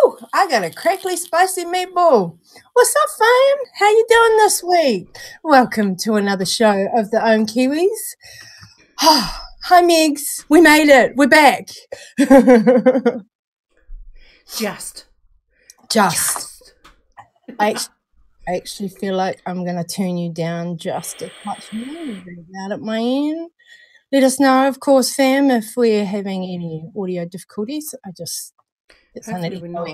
Woo! I got a crackly spicy meatball. What's up, fam? How you doing this week? Welcome to another show of the Ohm Kiwis. Hi, Megs. We made it. We're back. Just. I actually feel like I'm going to turn you down just a touch more. Out at my end. Let us know, of course, fam, if we're having any audio difficulties. Hopefully we're not.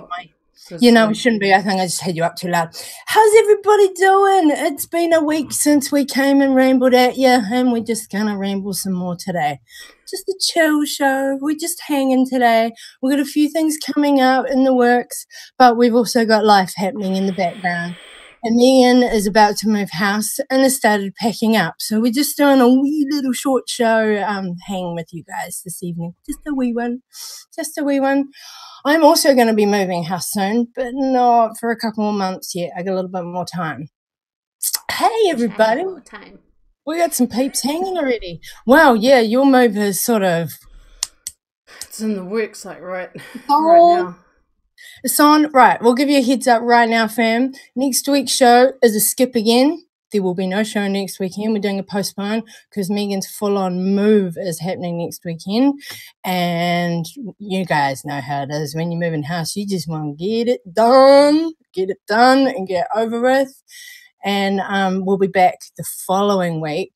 You know, we shouldn't be. I think I just had you up too loud. How's everybody doing? It's been a week since we came and rambled at you, and we're just going to ramble some more today. Just a chill show. We're just hanging today. We've got a few things coming up in the works, but we've also got life happening in the background. And Megan is about to move house and has started packing up. So we're just doing a wee little short show hanging with you guys this evening. Just a wee one. I'm also going to be moving house soon, but not for a couple more months yet. I got a little bit more time. Hey, everybody. We got some peeps hanging already. Well, yeah, your move is sort of... It's in the works, like, right now. It's on. Right, we'll give you a heads up right now, fam. Next week's show is a skip again. There will be no show next weekend. We're doing a postpone because Megan's full-on move is happening next weekend. And you guys know how it is. When you move in house, you just want to get it done and get over with. And we'll be back the following week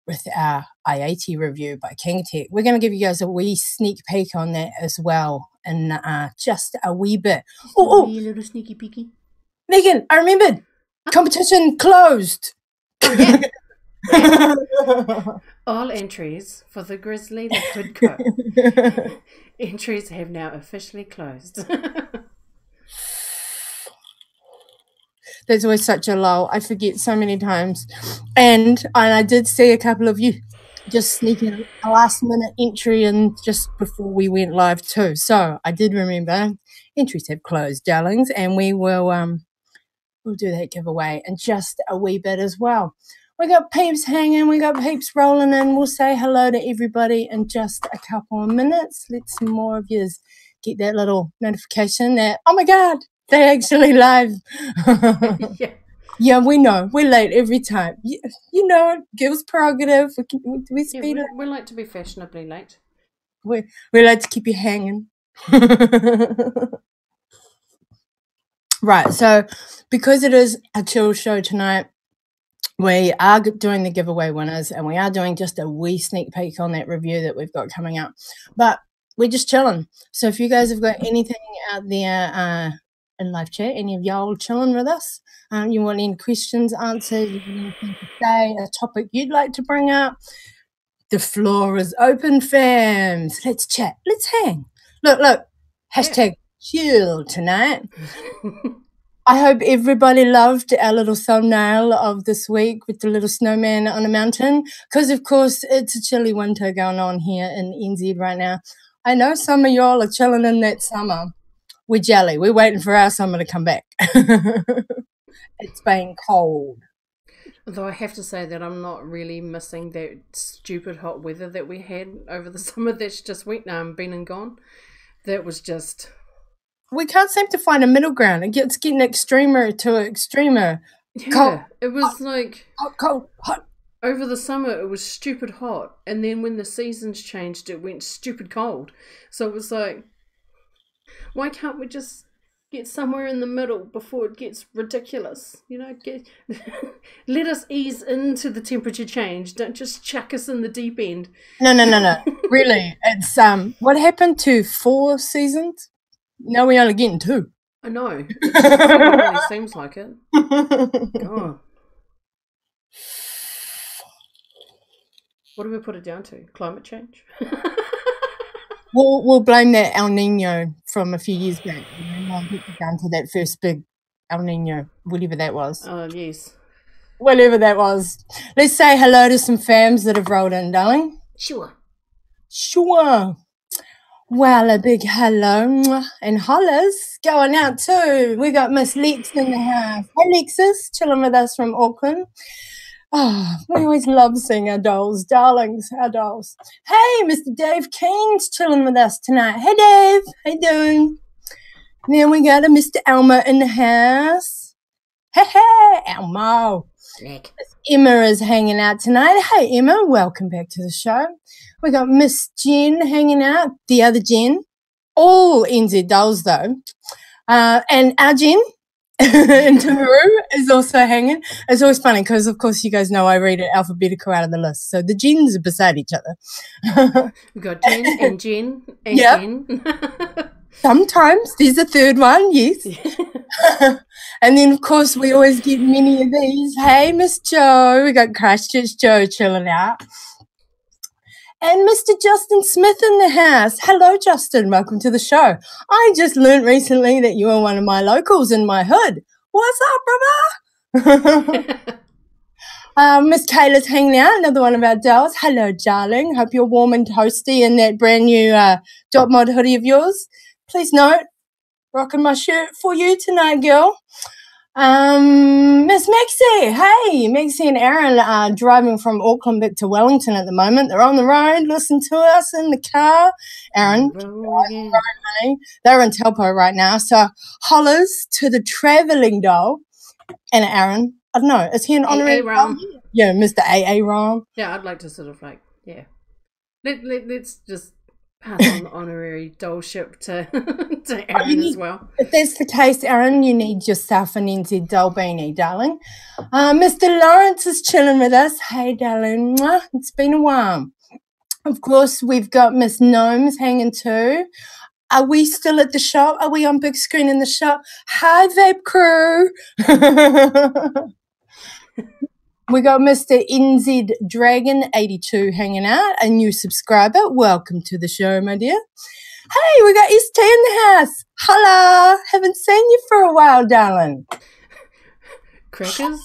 with our Aite review by King Tech. We're going to give you guys a wee sneak peek on that as well in just a wee bit. Oh, little sneaky peeky. Megan, I remembered. Competition closed. Oh, yeah. All entries for the Grizzly Liquid Coat. Entries have now officially closed. There's always such a lull. I forget so many times. And I did see a couple of you just sneaking a last-minute entry in just before we went live too. So I did remember entries have closed, darlings, and we will we'll do that giveaway in just a wee bit as well. We got peeps hanging. We got peeps rolling in. We'll say hello to everybody in just a couple of minutes. Let some more of you get that little notification that, oh, my God, they're actually live. Yeah, we know. We're late every time. You know it. Girls' prerogative. We speed up. We like to be fashionably late. We like to keep you hanging. Right, so because it is a chill show tonight, we are doing the giveaway winners, and we are doing just a wee sneak peek on that review that we've got coming up. But we're just chilling. So if you guys have got anything out there in live chat, any of y'all chilling with us, you want any questions answered, you want anything to say, a topic you'd like to bring up, the floor is open, fams. Let's chat. Let's hang. Look. Hashtag chill tonight. I hope everybody loved our little thumbnail of this week with the little snowman on a mountain, because, of course, it's a chilly winter going on here in NZ right now. I know some of y'all are chilling in that summer. We're jelly. We're waiting for our summer to come back. It's been cold. Although I have to say that I'm not really missing that stupid hot weather that we had over the summer that's just went been and gone. That was just... We can't seem to find a middle ground. It's getting extremer to extremer. Yeah, cold, it was like... Cold, hot. Over the summer, it was stupid hot. And then when the seasons changed, it went stupid cold. So it was like, why can't we just get somewhere in the middle before it gets ridiculous? You know, let us ease into the temperature change. Don't just chuck us in the deep end. No. Really, it's what happened to 4 seasons? Now we're only getting 2. I know. It really seems like it. God. What do we put it down to? Climate change? We'll blame that El Nino from a few years back. We'll get down to that first big El Nino, whatever that was. Oh, yes. Whatever that was. Let's say hello to some fams that have rolled in, darling. Sure. Well, a big hello and hollers going out too. We got Miss Lex in the house. Hey, Lexus, chilling with us from Auckland. Oh, we always love seeing our dolls, darlings, our dolls. Hey, Mr. Dave Keen's chilling with us tonight. Hey, Dave. How you doing? Then we got a Mr. Elmo in the house. Hey, hey, Elmo. Nick. Emma is hanging out tonight. Hey, Emma, welcome back to the show. We got Miss Jen hanging out, the other Jen. All NZ dolls, though. And our Jen in Timaru is also hanging. It's always funny because, of course, you guys know I read it alphabetical out of the list. So the Jens are beside each other. We've got Jen and Jen and Yep. Jen. Sometimes there's a third one, yes. And then, of course, we always get many of these. Hey, Miss Joe. We got Christchurch Joe chilling out. And Mr. Justin Smith in the house. Hello, Justin. Welcome to the show. I just learnt recently that you are one of my locals in my hood. What's up, brother? Miss Kayla's hanging out, another one of our dolls. Hello, darling. Hope you're warm and toasty in that brand new dot mod hoodie of yours. Please note, rocking my shirt for you tonight, girl. Miss Maxie, hey, Maxie and Aaron are driving from Auckland back to Wellington at the moment. They're on the road, listen to us in the car. Aaron, honey, they're in Taupo right now. So hollers to the travelling doll. And Aaron, I don't know, is he an honorary Ram? Yeah, Mr. A.A. Ram. Yeah, I'd like to sort of like, yeah. Let's just pass on the honorary dollship to Aaron as well. If that's the case, Aaron, you need yourself an NZ doll beanie, darling. Mr. Lawrence is chilling with us. Hey, darling. Mwah. It's been a while. Of course, we've got Miss Gnomes hanging too. Are we still at the shop? Are we on big screen in the shop? Hi, Vape crew. We got Mr. NZ Dragon 82 hanging out, a new subscriber. Welcome to the show, my dear. Hey, we got ST in the house. Holla. Haven't seen you for a while, darling. Crackers?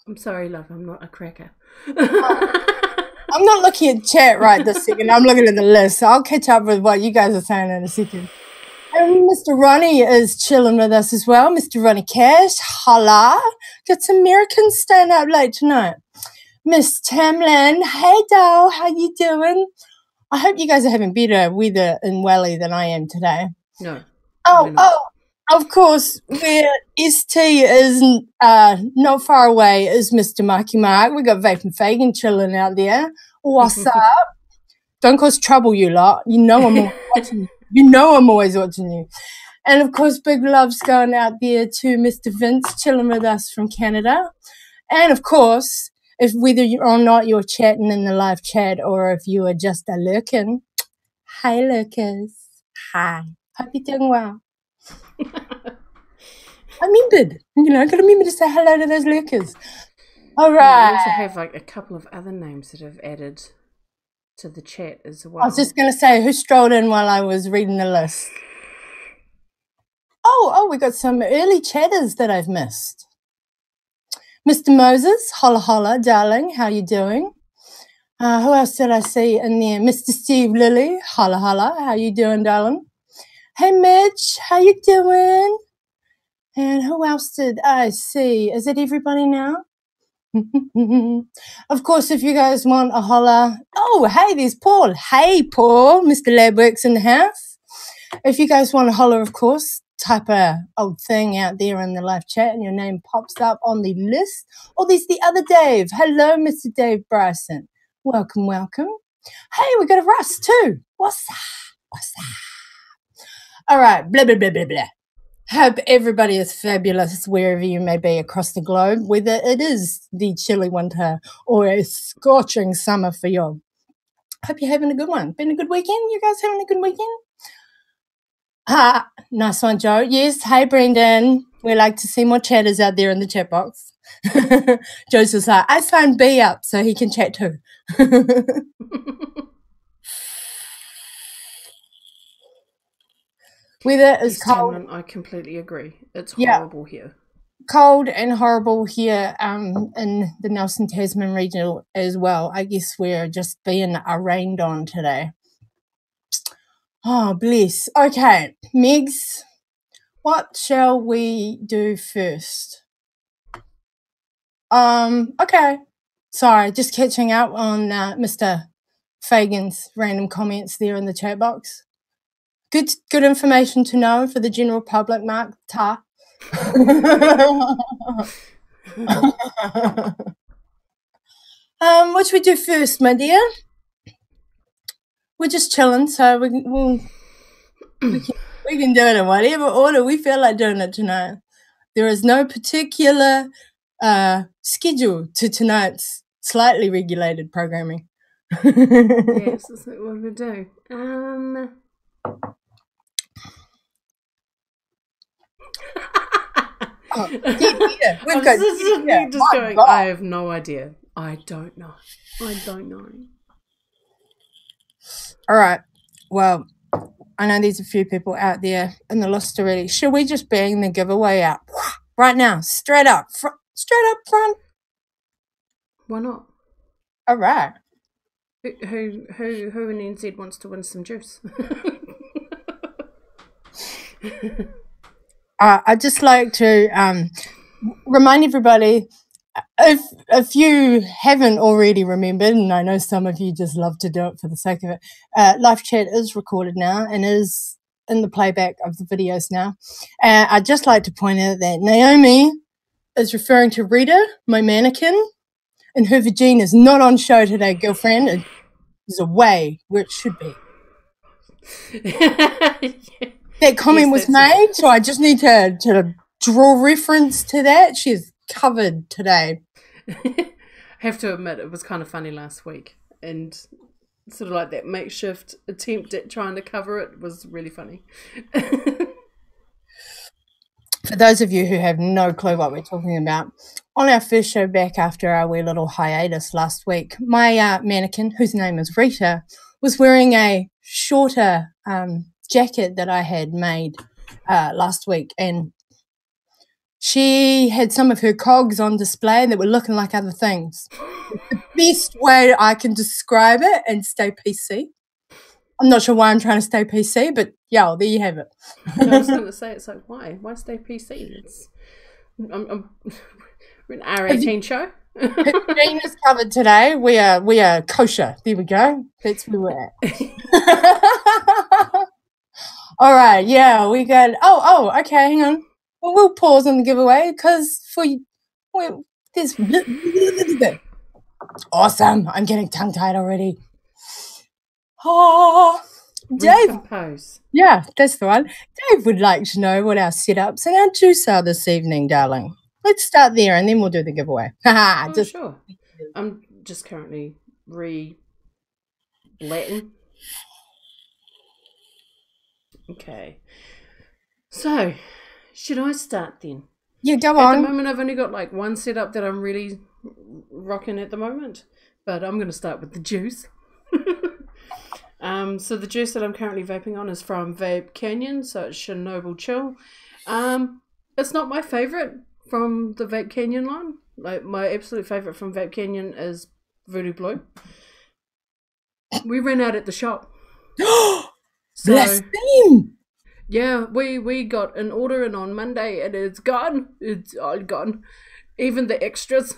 I'm sorry, love. I'm not a cracker. I'm not looking at chat right this second. I'm looking at the list. So I'll catch up with what you guys are saying in a second. And Mr. Ronnie is chilling with us as well. Mr. Ronnie Cash, holla. Got some Americans staying up late tonight. Miss Tamlin, hey, doll, how you doing? I hope you guys are having better weather in Welly than I am today. No. Oh, of course, where ST is not far away is Mr. Marky Mark. We got Vape and Fagan chilling out there. What's up? Don't cause trouble, you lot. You know I'm always watching you. You know I'm always watching you. And, of course, big love's going out there to Mr. Vince chilling with us from Canada. And, of course, if whether or not you're chatting in the live chat or if you are just a lurking, hi, lurkers. Hi. Hope you're doing well. I remembered. You know, I got to remember to say hello to those lurkers. All right. We also have like a couple of other names that have added to the chat as well. I was just going to say, who strolled in while I was reading the list? Oh, we got some early chatters that I've missed. Mr. Moses, holla holla, darling, how you doing? Who else did I see in there? Mr. Steve Lilly, holla holla, how you doing, darling? Hey, Mitch, how you doing? And who else did I see? Is it everybody now? Of course, if you guys want a holla. Oh, hey, there's Paul. Hey, Paul, Mr. Labworks in the house. If you guys want a holla, of course, type a old thing out there in the live chat and your name pops up on the list. Or there's the other Dave. Hello, Mr. Dave Bryson. Welcome, welcome. Hey, we got a Russ too. What's up? What's up? All right, blah, blah, blah, blah, blah. Hope everybody is fabulous wherever you may be across the globe, whether it is the chilly winter or a scorching summer for you. Hope you're having a good one. Been a good weekend? You guys having a good weekend? Nice one, Joe. Yes, hey, Brendan. We like to see more chatters out there in the chat box. Joe's just like, I signed B up so he can chat too. Weather is cold. I completely agree. It's horrible here. Cold and horrible here in the Nelson Tasman region as well. I guess we're just being rained on today. Oh, bless. Okay, Megs, what shall we do first? Okay. Sorry, just catching up on Mr. Fagan's random comments there in the chat box. good information to know for the general public, Mark. Ta. What should we do first, my dear? We're just chilling, so we can do it in whatever order we feel like doing it tonight. There is no particular schedule to tonight's slightly regulated programming. Yes, that's what we do. We've got just going. God. I have no idea. I don't know. All right. Well, I know there's a few people out there in the list already. Should we just bang the giveaway out right now, straight up front? Why not? All right. Who in NZ wants to win some juice? I'd just like to remind everybody, if you haven't already remembered, and I know some of you just love to do it for the sake of it, live chat is recorded now and is in the playback of the videos now. I'd just like to point out that Naomi is referring to Rita, my mannequin, and her vagina is not on show today, girlfriend. It is away where it should be. That comment was made, so I just need to draw reference to that. She's covered today. I have to admit, it was kind of funny last week, and sort of like that makeshift attempt at trying to cover it was really funny. For those of you who have no clue what we're talking about, on our first show back after our wee little hiatus last week, my mannequin, whose name is Rita, was wearing a shorter jacket that I had made last week, and she had some of her cogs on display that were looking like other things. The best way I can describe it and stay PC. I'm not sure why I'm trying to stay PC, but yeah, there you have it. I was going to say, it's like, why stay PC? We're an R18 show. Jean is covered today. We are kosher. There we go. That's where we're at. All right, yeah, we got. Oh, okay. Hang on. Well, we'll pause on the giveaway because there's awesome. I'm getting tongue tied already. Oh, Dave. Recompose. Yeah, that's the one. Dave would like to know what our setups and our juice are this evening, darling. Let's start there and then we'll do the giveaway. Sure. I'm just currently re-blatting. Okay. So, should I start then? Yeah, go on. At the moment, I've only got like one setup that I'm really rocking at the moment, but I'm going to start with the juice. So the juice that I'm currently vaping on is from Vape Canyon, so it's Chernobyl Chill. It's not my favorite from the Vape Canyon line. Like, my absolute favorite from Vape Canyon is Voodoo Blue. We ran out at the shop. So, blaspheme! Yeah, we got an order in on Monday and it's gone. It's all gone. Even the extras.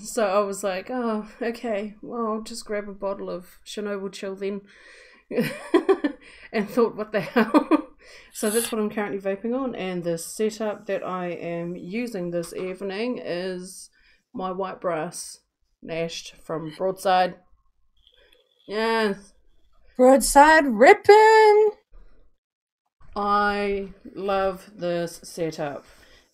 So I was like, oh, okay, well, I'll just grab a bottle of Chernobyl Chill then. And thought, what the hell? So that's what I'm currently vaping on. And the setup that I am using this evening is my white brass nashed from Broadside. Yes. Broadside ripping. I love this setup.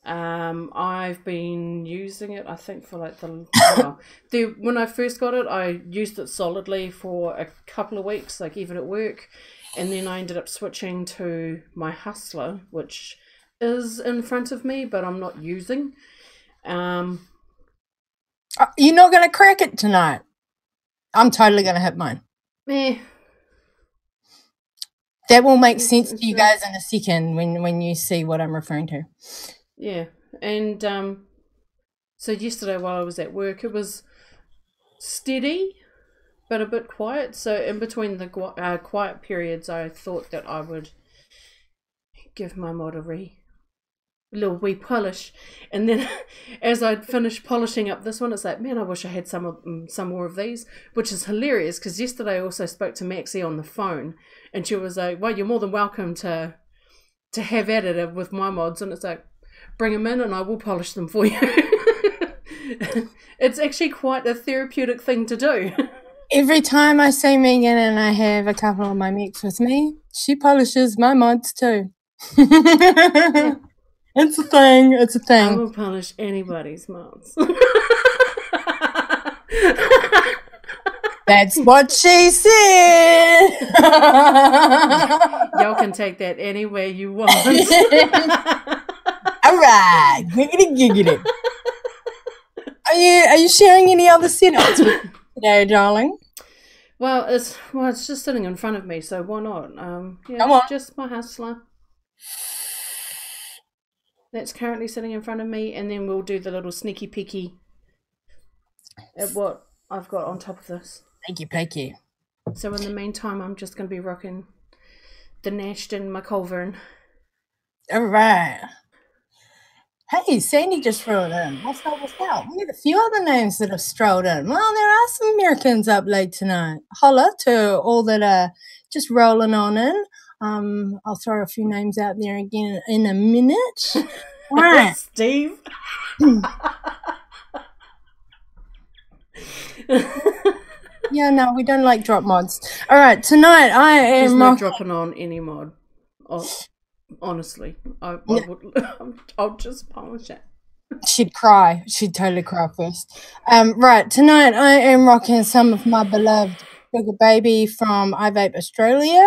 I've been using it, I think, for like when I first got it, I used it solidly for a couple of weeks, like even at work, and then I ended up switching to my Hustler, which is in front of me, but I'm not using. You're not going to crack it tonight. I'm totally going to hit mine. That will make sense to you guys in a second when you see what I'm referring to. Yeah, and so yesterday while I was at work, it was steady, but a bit quiet. So in between the quiet periods, I thought that I would give my mod a re. little wee polish, and then as I'd finished polishing up this one, it's like, man, I wish I had some more of these, which is hilarious because yesterday I also spoke to Maxie on the phone, and she was like, well, you're more than welcome to have at it with my mods, and it's like, bring them in and I will polish them for you. It's actually quite a therapeutic thing to do. Every time I see Megan and I have a couple of my mechs with me, she polishes my mods too. Yeah. It's a thing. It's a thing. I will polish anybody's mods. That's what she said. Y'all can take that anywhere you want. All right, giggity giggity. Are you sharing any other setups with me today, darling? Well, it's just sitting in front of me, so why not? Yeah, Come on. Just my hustler. That's currently sitting in front of me, and then we'll do the little sneaky peeky at what I've got on top of this. Thank you, Peaky. So in the meantime, I'm just going to be rocking the Nashed and my Culverin. All right. Hey, Sandy just strolled in. What's up? We had a few other names that have strolled in. Well, there are some Americans up late tonight. Holla to all that are just rolling on in. I'll throw a few names out there again in a minute. All right. Steve. Yeah, no, we don't like drop mods. All right, tonight I am... There's no dropping on any mod. Honestly, I'll just polish it. She'd cry. She'd totally cry first. Right, tonight I am rocking some of my beloved Sugar Baby from iVape Australia.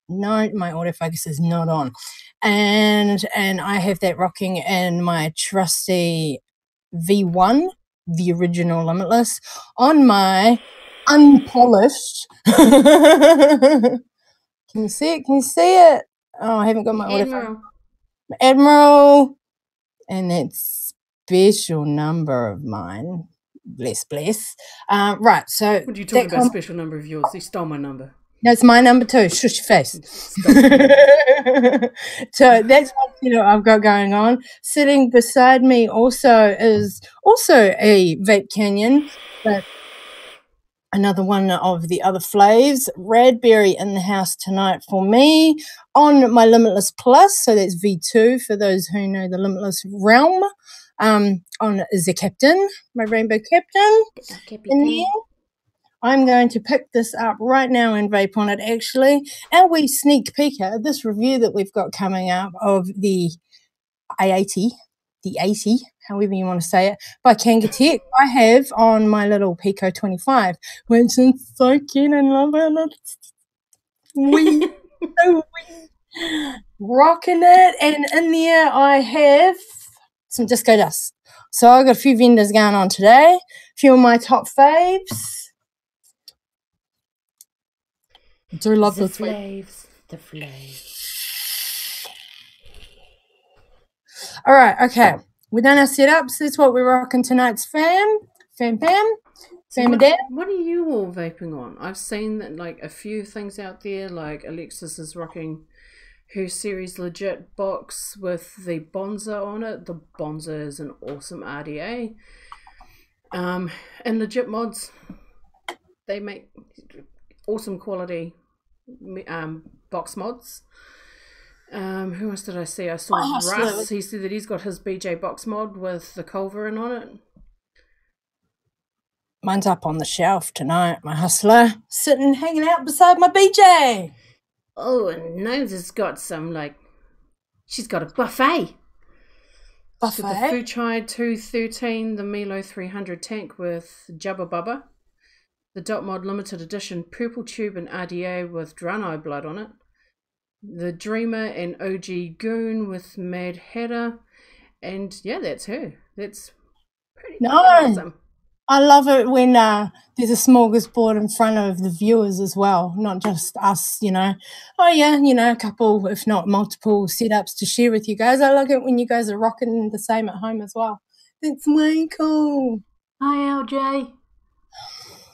No, my autofocus is not on. And I have that rocking in my trusty V1, the original Limitless, on my unpolished. Can you see it? Can you see it? Oh, I haven't got my Admiral. And that special number of mine. Bless. Right, so... What are you talking about, special number of yours? He stole my number. That's my number too. Shush your face. So that's what I've got going on. Sitting beside me also is a Vape Canyon, but another one of the other flaves. Radberry in the house tonight for me on my Limitless Plus. So that's V2 for those who know the Limitless realm. On the Captain, my Rainbow Captain. In here. I'm going to pick this up right now and vape on it, actually. And we sneak peek at this review that we've got coming up of the Aite, however you want to say it, by Kangatech. I have on my little Pico 25, which is so cute and love it. So rocking it. And in there I have some disco dust. So I've got a few vendors going on today. A few of my top faves. I do love the flaves. All right, okay. We've done our setups. That's what we're rocking tonight's fam. What are you all vaping on? I've seen that a few things out there, like Alexis is rocking her series legit box with the Bonza on it. The Bonza is an awesome RDA. And legit mods, they make awesome quality box mods. Who else did I see? I saw Russ. He said that he's got his BJ box mod with the Culverin on it. Mine's up on the shelf tonight, my hustler, sitting hanging out beside my BJ. Oh, and Nose has got some she's got a buffet. So the Fuchai 213, the Milo 300 tank with Jubba Bubba. The Dot Mod limited edition purple tube and RDA with Draenei blood on it. The Dreamer and OG Goon with Mad Hatter. And yeah, that's her. That's pretty awesome. I love it when there's a smorgasbord in front of the viewers as well, not just us, Oh yeah, a couple, if not multiple setups to share with you guys. I like it when you guys are rocking the same at home as well. It's way cool. Hi, LJ.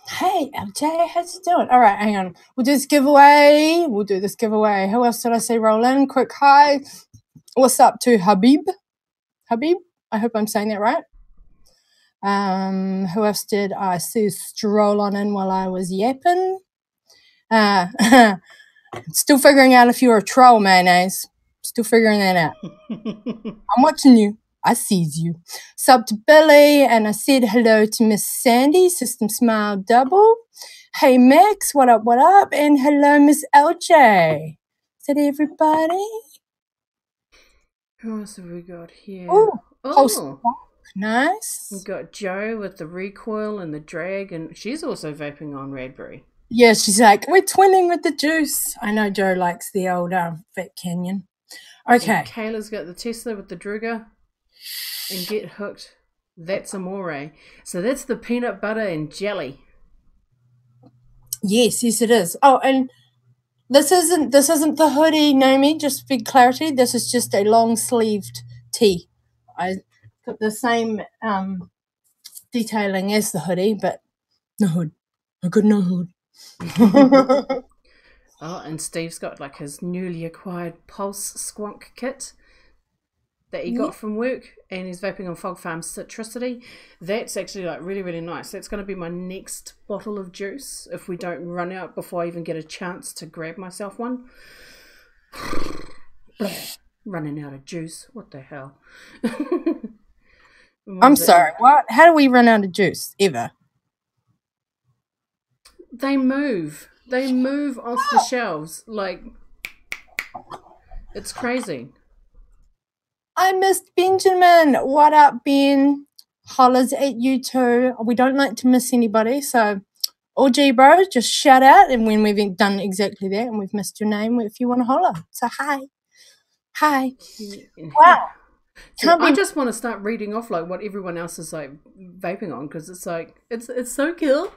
Hey, LJ, how's it doing? All right, hang on. We'll do this giveaway. Who else did I say roll in? Quick hi. What's up to Habib? I hope I'm saying that right. Who else did I see stroll on in while I was yapping? Still figuring out if you're a troll, mayonnaise. Still figuring that out. I'm watching you. I sees you. Sub to Billy, and I said hello to Miss Sandy, System Smile Double. Hey Max, what up, and hello Miss LJ. Is that everybody? Who else have we got here? Oh, nice. We've got Joe with the recoil and the drag, and she's also vaping on Radbury. Yeah, she's like, we're twinning with the juice. I know Joe likes the old Fat Canyon. Okay. And Kayla's got the Tesla with the Druga. And Get Hooked. That's Amore. So that's the peanut butter and jelly. Yes, it is. Oh, and this isn't the hoodie, Naomi, just for clarity. This is just a long-sleeved tee. I got the same detailing as the hoodie, but no hood. I got no hood. Oh, and Steve's got like his newly acquired Pulse Squonk kit that he got from work, and he's vaping on Fog Farm Citricity. That's actually like really, really nice. That's going to be my next bottle of juice if we don't run out before I even get a chance to grab myself one. Running out of juice. What the hell? I'm sorry, what? How do we run out of juice, ever? They move. They move off the shelves. Like, it's crazy. I missed Benjamin. What up, Ben? Hollers at you too. We don't like to miss anybody, so OG bro, just shout out, and when we've done exactly that and we've missed your name, if you want to holler. So hi. Wow. I just want to start reading off like what everyone else is like vaping on, because it's like it's so cool.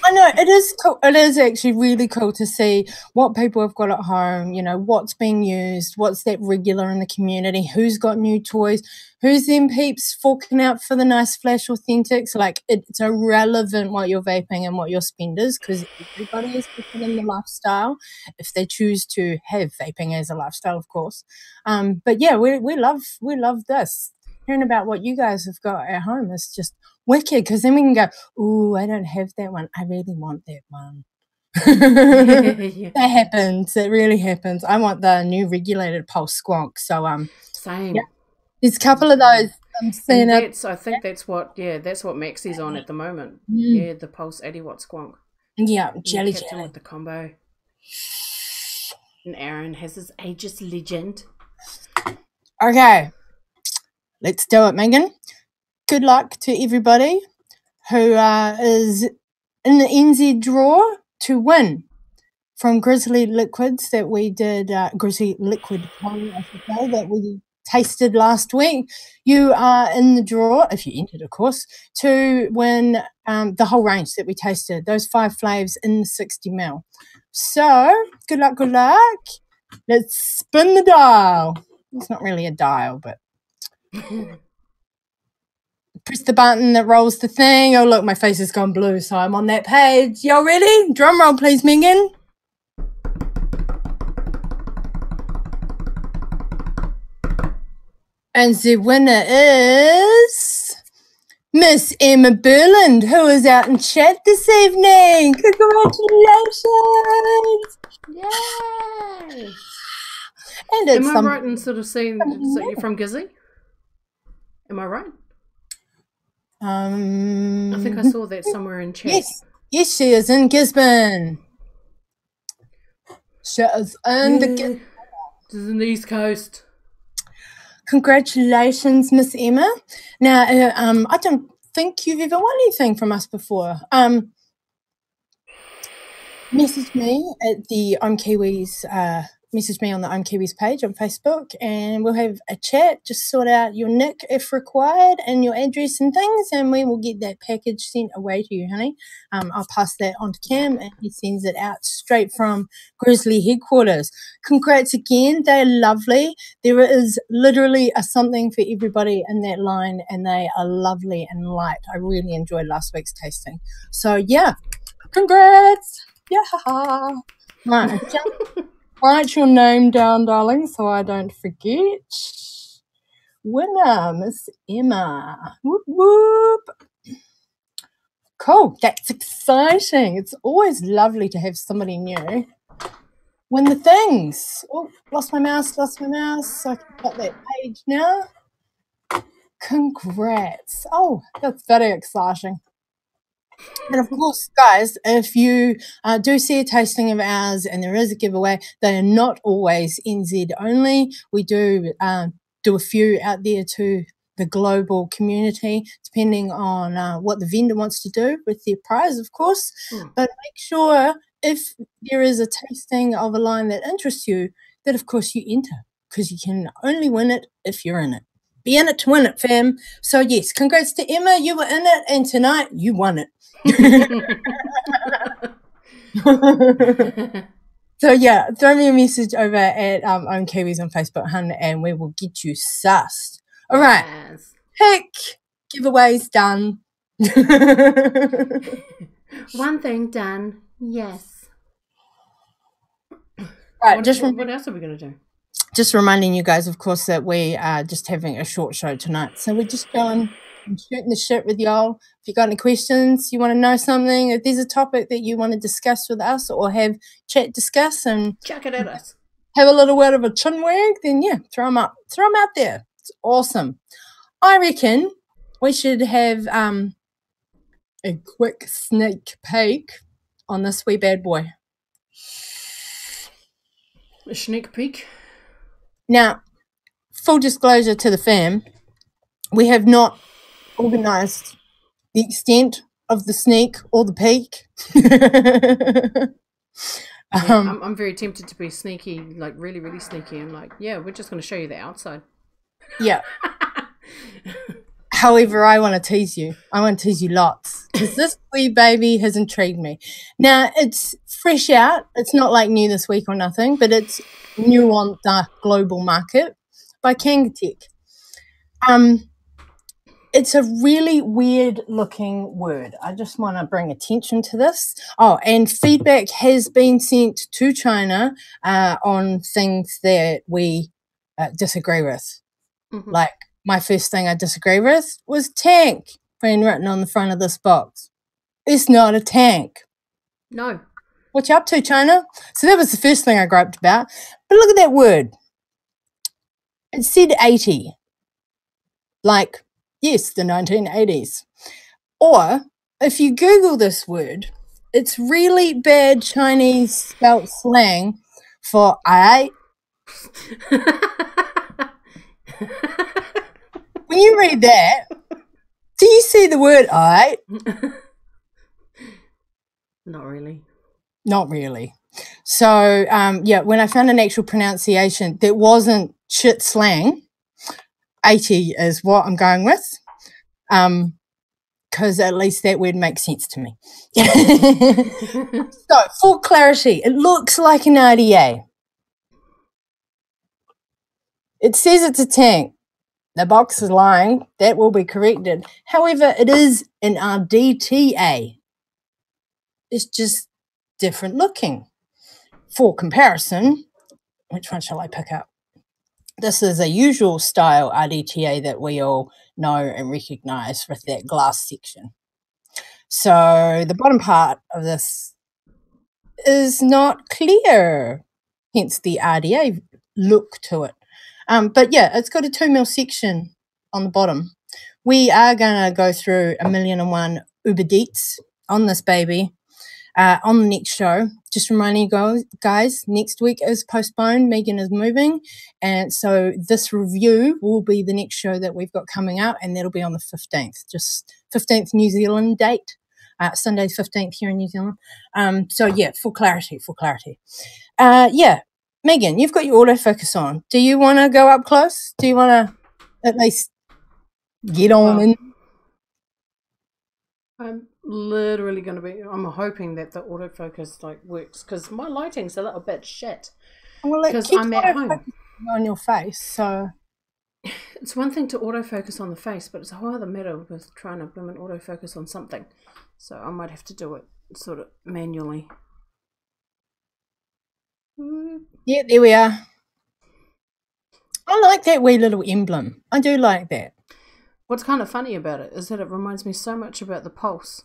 I know, it is cool. It is actually really cool to see what people have got at home, you know, what's being used, what's that regular in the community, who's got new toys, who's them peeps forking out for the nice flash authentics. Like, it's irrelevant what you're vaping and what your spend is, because everybody is different in the lifestyle, if they choose to have vaping as a lifestyle, of course. But yeah, we love this. Hearing about what you guys have got at home is just wicked, because then we can go, ooh, I don't have that one. I really want that one. That happens. It really happens. I want the new regulated Pulse Squonk. So same. Yeah. There's a couple of those. I'm seeing it. I think that's what Maxie's on at the moment. Yeah, the Pulse 80-watt Squonk. Yeah, jelly with the combo. And Aaron has his Aegis Legend. Okay. Let's do it, Megan. Good luck to everybody who is in the NZ draw to win from Grizzly Liquids that we did, Grizzly Liquid, I should say, that we tasted last week. You are in the draw, if you entered, of course, to win the whole range that we tasted, those 5 flavors in the 60ml. So, good luck. Let's spin the dial. It's not really a dial, but... Press the button that rolls the thing. Oh, look, my face has gone blue, so I'm on that page. Y'all ready? Drum roll, please, Megan. And the winner is Miss Emma Burland, who is out in chat this evening. Congratulations! Yay! And it's Am I right in sort of saying that you're from Grizzly? Am I right? I think I saw that somewhere in chat. Yes, she is in Gisborne. She is in the East Coast. Congratulations, Miss Emma. Now, I don't think you've ever won anything from us before. Message me at the Ohm Kiwis. Message me on the Ohm Kiwis page on Facebook, and we'll have a chat. Just sort out your nick if required and your address and things, and we will get that package sent away to you, honey. I'll pass that on to Cam, and he sends it out straight from Grizzly headquarters. Congrats again. They're lovely. There is literally something for everybody in that line, and they are lovely and light. I really enjoyed last week's tasting. So, yeah, congrats. Yeah. Right. Write your name down, darling, so I don't forget. Winner, Miss Emma. Whoop, whoop. Cool. That's exciting. It's always lovely to have somebody new win the things. Oh, lost my mouse. So I can got that page now. Congrats. Oh, that's very exciting. And of course, guys, if you do see a tasting of ours and there is a giveaway, they are not always NZ only. We do do a few out there to the global community, depending on what the vendor wants to do with their prize, of course. But make sure if there is a tasting of a line that interests you, that of course you enter, because you can only win it if you're in it. Be in it to win it, fam. So yes, congrats to Emma, you were in it, and tonight you won it. So yeah, throw me a message over at Ohm Kiwis on Facebook, hun, and we will get you sussed. All right, Yes. pick giveaways done. One thing done. Yes. Right, what else are we going to do? Just reminding you guys, of course, that we are just having a short show tonight. So we're just going and shooting the shit with y'all. If you got any questions, you want to know something, if there's a topic that you want to discuss with us or have chat discuss and chuck it at us, have a little word of a chin wag, then yeah, throw them out there. It's awesome. I reckon we should have a quick sneak peek on this wee bad boy. A sneak peek. Now, full disclosure to the fam, we have not organised the extent of the sneak or the peek. I'm very tempted to be sneaky, like really, really sneaky. I'm like, yeah, we're just going to show you the outside. Yeah. However, I want to tease you. I want to tease you lots because this wee baby has intrigued me. Now, it's fresh out. It's not like new this week or nothing, but it's new on the global market by Kangatech. It's a really weird looking word. I just want to bring attention to this. Oh, and feedback has been sent to China on things that we disagree with. Like, my first thing I disagree with was tank being written on the front of this box. It's not a tank. No. What you up to, China? So that was the first thing I griped about. But look at that word. It said 80. Like, yes, the 1980s. Or, if you Google this word, it's really bad Chinese spelt slang for Aite. When you read that, do you see the word Aite? Not really. Not really. So, yeah, when I found an actual pronunciation that wasn't shit slang, 80 is what I'm going with, because at least that word makes sense to me. So, for clarity, it looks like an RDTA. It says it's a tank. The box is lying. That will be corrected. However, it is an RDTA. It's just different looking. For comparison, which one shall I pick up? This is a usual style RDTA that we all know and recognise with that glass section. So the bottom part of this is not clear, hence the RDA look to it. But yeah, it's got a 2mm section on the bottom. We are going to go through 1,000,001 Uber deets on this baby on the next show. Just reminding you guys, next week is postponed. Megan is moving. And so this review will be the next show that we've got coming out, and that'll be on the 15th, just 15th New Zealand date. Sunday 15th here in New Zealand. So yeah, for clarity. Yeah. Megan, you've got your autofocus on. Do you want to go up close? Do you want to at least get on in? I'm literally going to be, I'm hoping that the autofocus like works because my lighting's a little bit shit. Well, because I'm at home. On your face, so. It's one thing to autofocus on the face, but it's a whole other matter with trying to implement autofocus on something. So I might have to do it sort of manually. Yeah, there we are. I like that wee little emblem. I do like that. What's kind of funny about it is that it reminds me so much about the Pulse.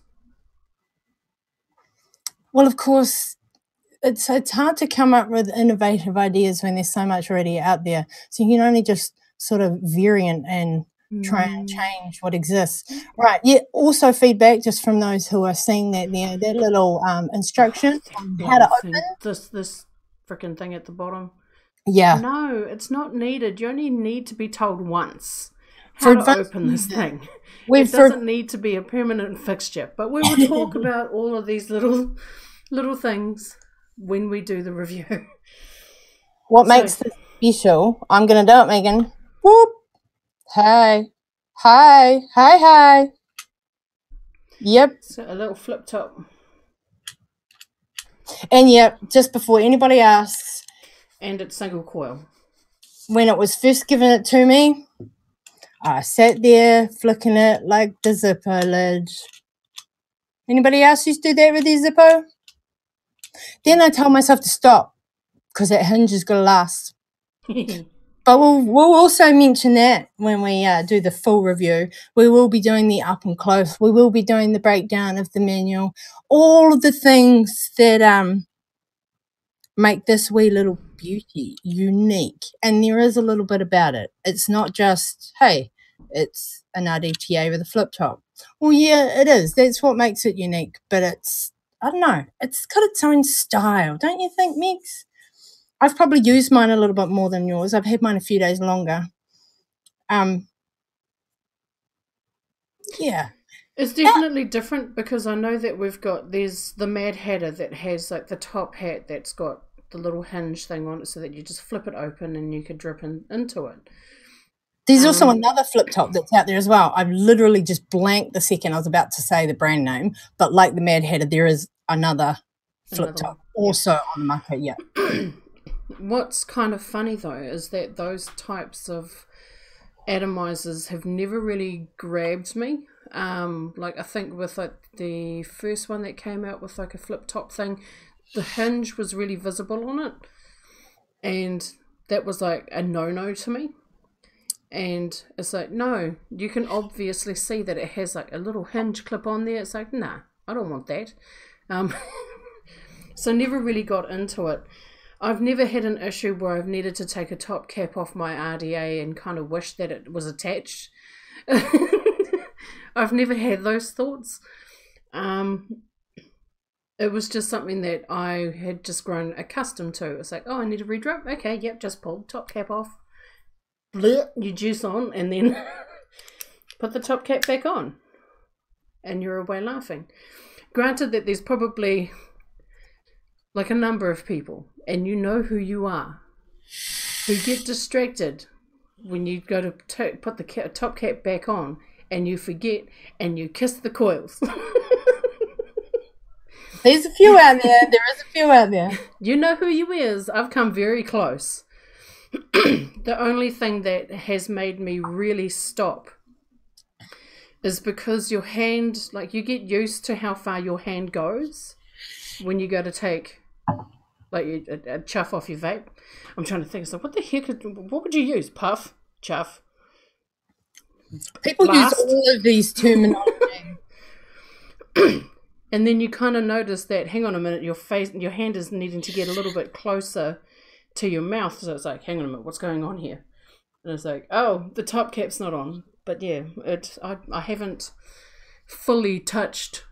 Well, of course, it's hard to come up with innovative ideas when there's so much already out there. So you can only just sort of variant and try and change what exists. Right. Yeah. Also feedback just from those who are seeing that there, that little instruction on how to open. This freaking thing at the bottom. Yeah. No, it's not needed. You only need to be told once how to open this thing. It doesn't need to be a permanent fixture. But we will talk about all of these little things when we do the review. What makes this special? I'm going to do it, Megan. Whoop. Hey. Hi. Hi, hi. Yep. So a little flip top. And yep, just before anybody asks. And it's single coil. When it was first given it to me, I sat there flicking it like the zipper lid. Anybody else used to do that with their Zippo? Then I told myself to stop because that hinge is going to last. But we'll also mention that when we do the full review. We will be doing the up and close. We will be doing the breakdown of the manual. All of the things that make this wee little beauty unique. And there is a little bit about it. It's not just, hey, it's an RDTA with a flip top. Well, yeah, it is. That's what makes it unique. But it's, I don't know, it's got its own style. Don't you think, Megs? I've probably used mine a little bit more than yours. I've had mine a few days longer. Yeah. It's definitely different because I know that there's the Mad Hatter that has like the top hat that's got the little hinge thing on it so that you just flip it open and you could drip into it. There's also another flip top that's out there as well. I've literally just blanked the second I was about to say the brand name, but like the Mad Hatter, there is another flip top also on the market, yeah. What's kind of funny though is that those types of atomizers have never really grabbed me. Like I think with like the first one that came out with like a flip top thing, the hinge was really visible on it, and that was like a no-no to me. And it's like, no, you can obviously see that it has like a little hinge clip on there. It's like, nah, I don't want that. So never really got into it. I've never had an issue where I've needed to take a top cap off my RDA and kind of wish that it was attached. I've never had those thoughts. It was just something that I had just grown accustomed to. It's like, oh, I need a redrip. Okay, yep, just pull top cap off. You juice on and then put the top cap back on. And you're away laughing. Granted that there's probably like a number of people, and you know who you are, who get distracted when you go to put the top cap back on and you forget and you kiss the coils. There's a few out there. There is a few out there. You know who you is. I've come very close. The only thing that has made me really stop is because your hand, like you get used to how far your hand goes when you go to take like a chuff off your vape. I'm trying to think, so what the heck, what would you use? Puff? Chuff? People use all of these terminology. And then you kind of notice that, hang on a minute, your hand is needing to get a little bit closer to your mouth. So it's like, hang on a minute, what's going on here? And it's like, oh, the top cap's not on. But yeah, I haven't fully touched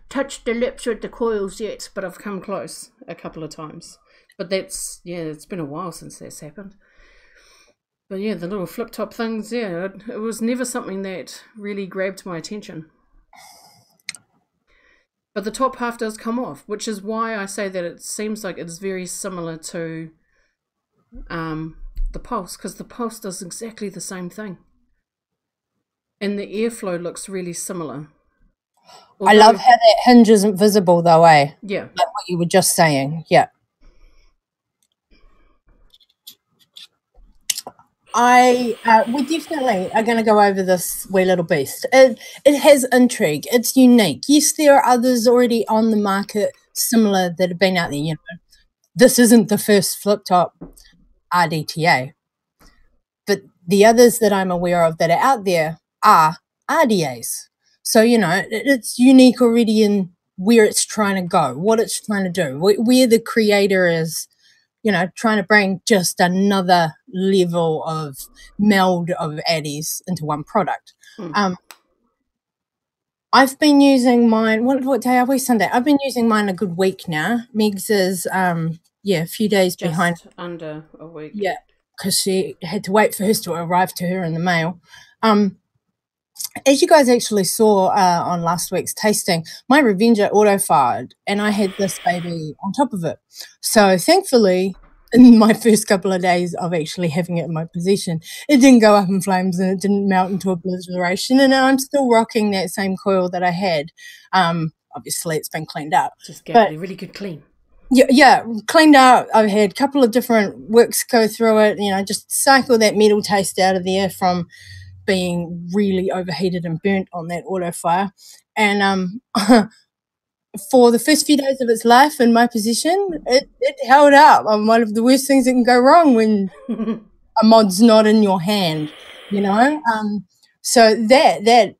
the lips with the coils yet, but I've come close a couple of times. But that's, yeah, it's been a while since that's happened. But yeah, the little flip top things, yeah, it was never something that really grabbed my attention. But the top half does come off, which is why I say that it seems like it's very similar to the Pulse, because the Pulse does exactly the same thing. And the airflow looks really similar. Although, I love how that hinge isn't visible though, eh? Yeah. Like what you were just saying, yeah. We definitely are going to go over this wee little beast. It has intrigue. It's unique. Yes, there are others already on the market similar that have been out there, you know. this isn't the first flip top RDTA, but the others that I'm aware of that are out there are RDAs. So, you know, it's unique already in where it's trying to go, what it's trying to do, where the creator is, you know, trying to bring just another level of meld of addies into one product. I've been using mine, what day are we? Sunday. I've been using mine a good week now. Megs is, a few days Just behind. under a week. Yeah, because she had to wait for hers to arrive to her in the mail. As you guys actually saw on last week's tasting, my Revenger auto-fired, and I had this baby on top of it. So thankfully, in my first couple of days of actually having it in my possession, it didn't go up in flames and it didn't melt into obliteration, and I'm still rocking that same coil that I had. Obviously, it's been cleaned up. Just gave it a really good clean. Yeah, cleaned out. I've had a couple of different works go through it, you know, just cycle that metal taste out of there from being really overheated and burnt on that auto fire. And for the first few days of its life in my possession, it held up. One of the worst things that can go wrong when a mod's not in your hand, you know. So that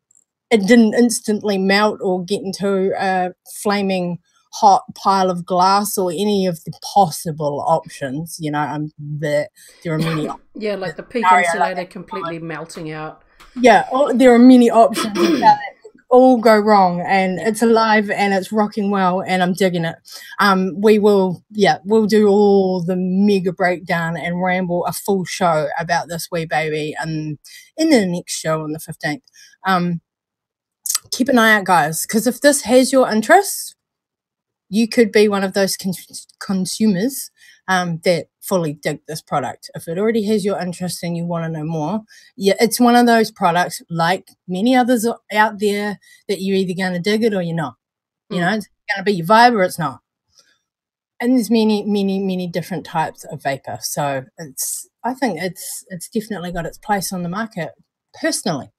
it didn't instantly melt or get into a flaming hot pile of glass or any of the possible options, you know. There are many yeah, like the peak insulator completely melting out. Yeah, there are many options of how that could all go wrong, and it's alive and it's rocking well, and I'm digging it. We'll do all the mega breakdown and ramble a full show about this wee baby in the next show on the 15th. Keep an eye out, guys, because if this has your interest, you could be one of those consumers that fully dig this product. If it already has your interest and you want to know more, yeah, it's one of those products like many others out there that you're either going to dig it or you're not. You know, it's going to be your vibe or it's not. And there's many different types of vapor. So I think it's definitely got its place on the market personally.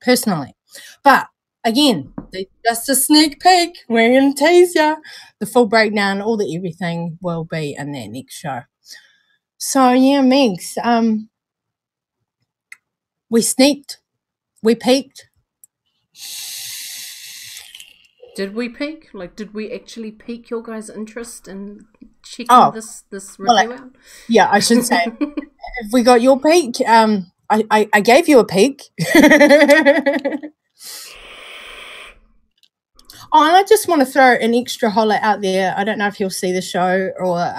But again, just a sneak peek. We're going to tease you. The full breakdown, all the everything will be in that next show. So, yeah, Megs, we sneaked. We peeked. Did we peak? Like, did we actually pique your guys' interest in checking this review out? Yeah, I should say. If we got your peak, I gave you a peek. Oh, and I just want to throw an extra holler out there. I don't know if he'll see the show or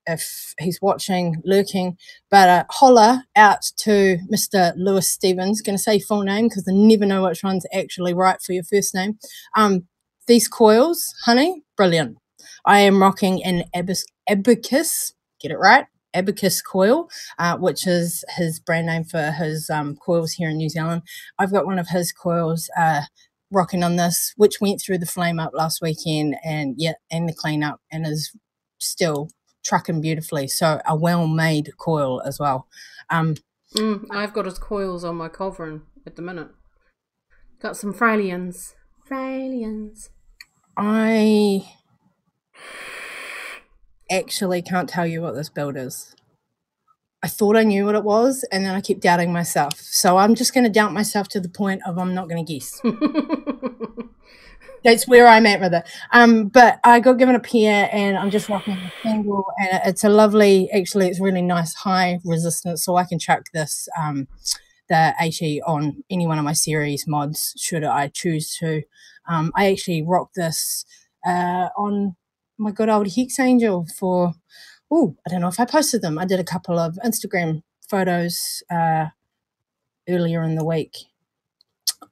if he's watching, lurking, but holler out to Mr. Lewis Stevens. Going to say full name because I never know which one's actually right for your first name. These coils, honey, brilliant. I am rocking an Abacus, get it right, Abacus coil, which is his brand name for his coils here in New Zealand. I've got one of his coils rocking on this, which went through the flame up last weekend and the clean up, and is still trucking beautifully. So a well-made coil as well. I've got his coils on my Culverin at the minute. Got some Fralians. I actually can't tell you what this build is. I thought I knew what it was, and then I kept doubting myself. So I'm just going to doubt myself to the point of I'm not going to guess. That's where I'm at with it. But I got given a pair, and I'm just rocking a single, and it's a lovely, actually, it's really nice high resistance, so I can chuck this, the Aite on any one of my series mods, should I choose to. I actually rocked this on my good old Hex Angel for... I don't know if I posted them. I did a couple of Instagram photos earlier in the week.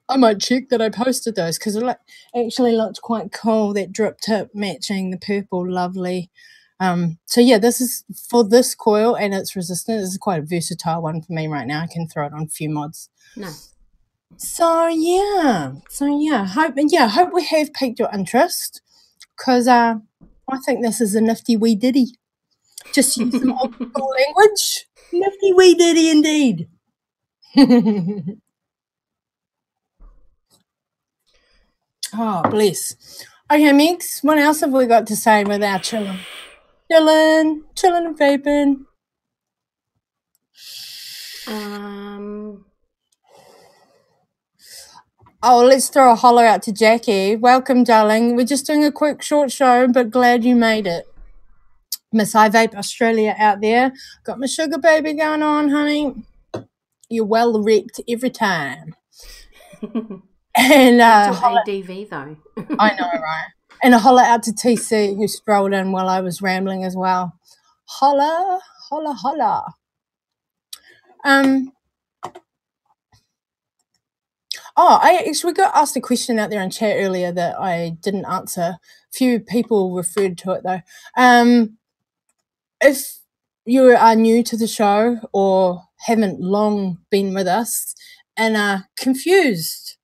I might check that I posted those because it actually looked quite cool, that drip tip matching the purple, lovely. So, yeah, this is for this coil and it's resistant. This is quite a versatile one for me right now. I can throw it on a few mods. Nice. So, yeah. Hope we have piqued your interest because I think this is a nifty wee ditty. Just use some old school language. Nifty wee ditty indeed. Oh, bless. Okay, Megs, what else have we got to say with our chillin'? Chilling and vaping. Oh, let's throw a holler out to Jackie. Welcome, darling. We're just doing a quick short show, but glad you made it. Miss I Vape Australia out there. Got my sugar baby going on, honey. You're well repped every time. And ADV though. I know, right? And a holler out to TC who strolled in while I was rambling as well. Holla, holla, holla. Oh, I actually got asked a question out there in chat earlier that I didn't answer. Few people referred to it though. If you are new to the show or haven't long been with us and are confused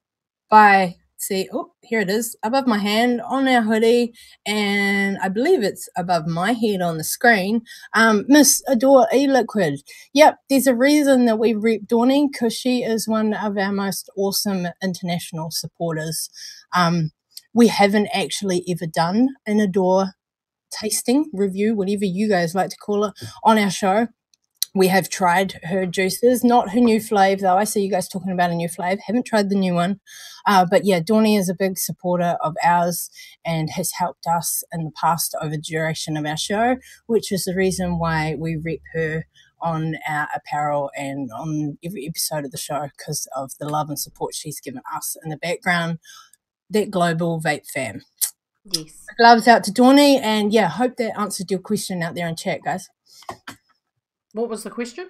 by, see, oh, here it is, above my hand on our hoodie, and I believe it's above my head on the screen, Miss Adore E-Liquid. Yep, there's a reason that we rep Dawny, because she is one of our most awesome international supporters. We haven't actually ever done an Adore tasting review, whatever you guys like to call it, on our show. We have tried her juices, not her new flavor though. I see you guys talking about a new flavor. Haven't tried the new one. But yeah, Dawny is a big supporter of ours and has helped us in the past over the duration of our show, which is the reason why we rep her on our apparel and on every episode of the show, because of the love and support she's given us in the background, that global vape fam. Yes. Gloves out to Dawny, and yeah, hope that answered your question out there in chat, guys. What was the question?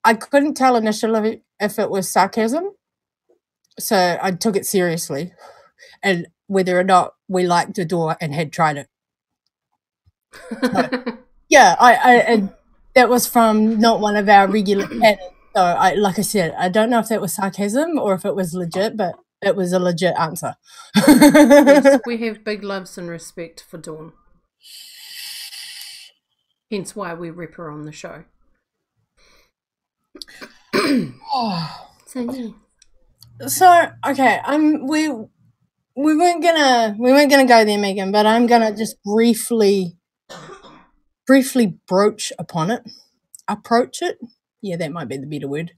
I couldn't tell initially if it was sarcasm, so I took it seriously, and whether or not we liked Adore and had tried it. So, yeah, I that was from not one of our regular patterns. So, like I said, I don't know if that was sarcasm or if it was legit, but it was a legit answer. Yes, we have big loves and respect for Dawn. Hence why we rep her on the show. So okay, we weren't gonna go there, Megan, but I'm gonna just briefly approach it. Yeah, that might be the better word.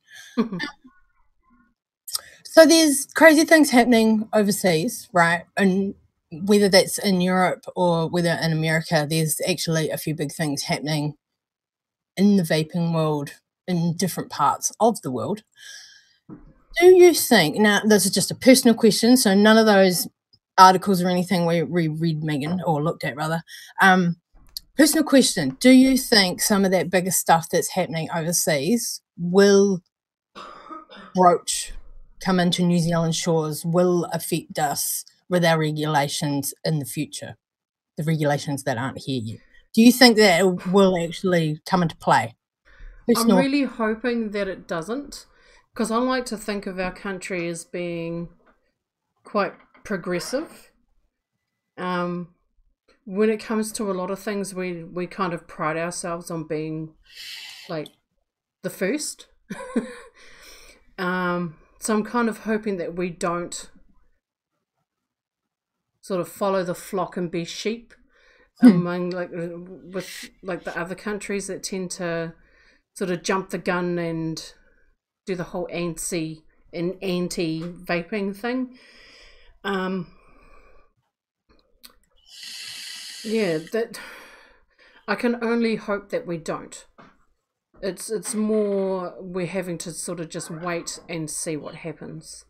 So there's crazy things happening overseas, right? And whether that's in Europe or whether in America, there's actually a few big things happening in the vaping world in different parts of the world. Do you think, now this is just a personal question, so none of those articles or anything we read, Megan, or looked at rather, personal question, do you think some of that bigger stuff that's happening overseas will come into New Zealand shores, will affect us with our regulations in the future, the regulations that aren't here yet? Do you think that it will actually come into play? I'm really hoping that it doesn't, because I like to think of our country as being quite progressive. When it comes to a lot of things, we kind of pride ourselves on being like the first. So I'm kind of hoping that we don't sort of follow the flock and be sheep among with the other countries that tend to sort of jump the gun and do the whole anti-vaping thing. Yeah, that I can only hope that we don't. It's more we're having to sort of just wait and see what happens.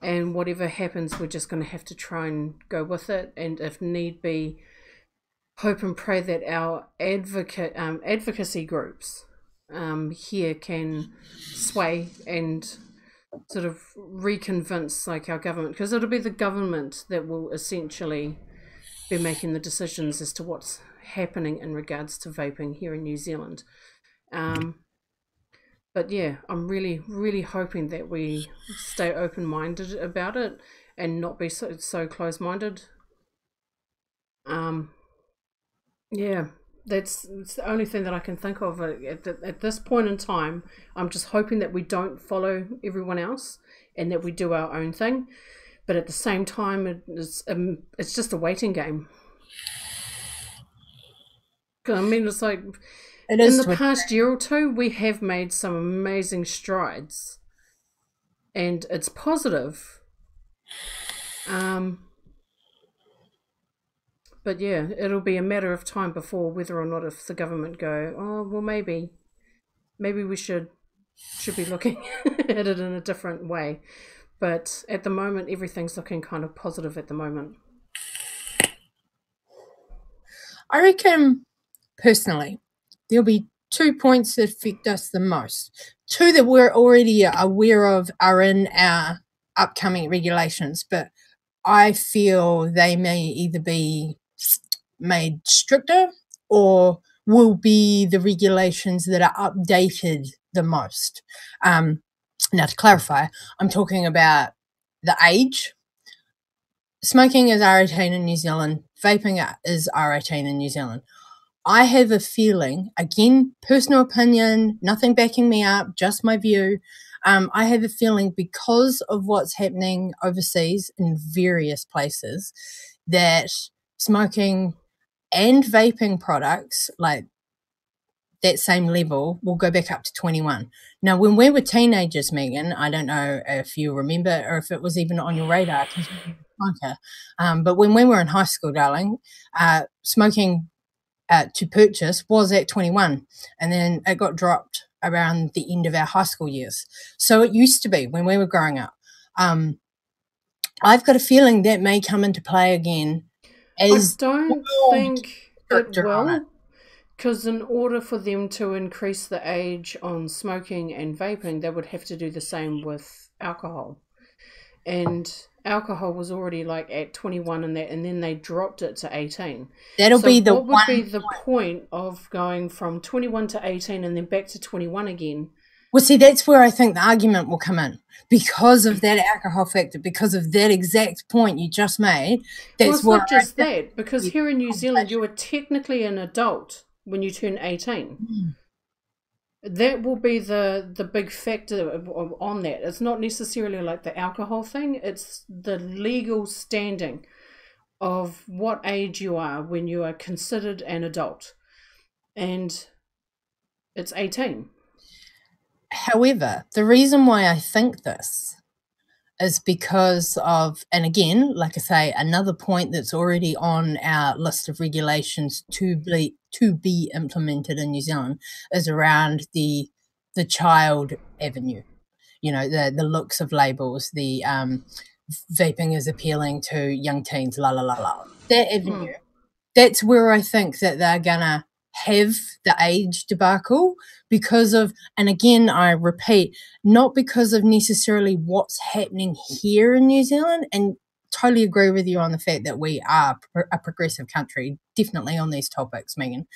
And whatever happens, we're just going to have to try and go with it. And if need be, hope and pray that our advocacy groups here can sway and sort of reconvince like our government, because it'll be the government that will essentially be making the decisions as to what's happening in regards to vaping here in New Zealand. But yeah, I'm really, really hoping that we stay open-minded about it and not be so close-minded. Yeah, it's the only thing that I can think of at this point in time. I'm just hoping that we don't follow everyone else and that we do our own thing. But at the same time, it's just a waiting game. 'Cause, I mean, it's like It is in the past year or two, we have made some amazing strides, and it's positive. But yeah, it'll be a matter of time before whether or not if the government go, oh well, maybe we should be looking at it in a different way. But at the moment, everything's looking kind of positive at the moment. I reckon, personally, there'll be 2 points that affect us the most. 2 that we're already aware of are in our upcoming regulations, but I feel they may either be made stricter or will be the regulations that are updated the most. Now, to clarify, I'm talking about the age. Smoking is R18 in New Zealand. Vaping is R18 in New Zealand. I have a feeling, again, personal opinion, nothing backing me up, just my view. I have a feeling because of what's happening overseas in various places that smoking and vaping products, like that same level, will go back up to 21. Now, when we were teenagers, Megan, I don't know if you remember or if it was even on your radar because you were a smoker, but when we were in high school, darling, smoking to purchase was at 21, and then it got dropped around the end of our high school years. So it used to be when we were growing up. I've got a feeling that may come into play again. As I don't think it will, because in order for them to increase the age on smoking and vaping, they would have to do the same with alcohol. And alcohol was already like at 21 and then they dropped it to 18. That'll be the what would be the point of going from 21 to 18 and then back to 21 again? Well, see, that's where I think the argument will come in because of that alcohol factor, because of that exact point you just made. That's well, it's not just that, because here in New Zealand, you are technically an adult when you turn 18. Mm. That will be the big factor on that. It's not necessarily like the alcohol thing. It's the legal standing of what age you are when you are considered an adult. And it's 18. However, the reason why I think this is because of, and again, like I say, another point that's already on our list of regulations to be implemented in New Zealand is around the child avenue. You know, the looks of labels, the vaping is appealing to young teens, la la la la. That avenue, that's where I think that they're gonna have the age debacle because of, and again, I repeat, not because of necessarily what's happening here in New Zealand, and totally agree with you on the fact that we are a progressive country, definitely on these topics, Megan.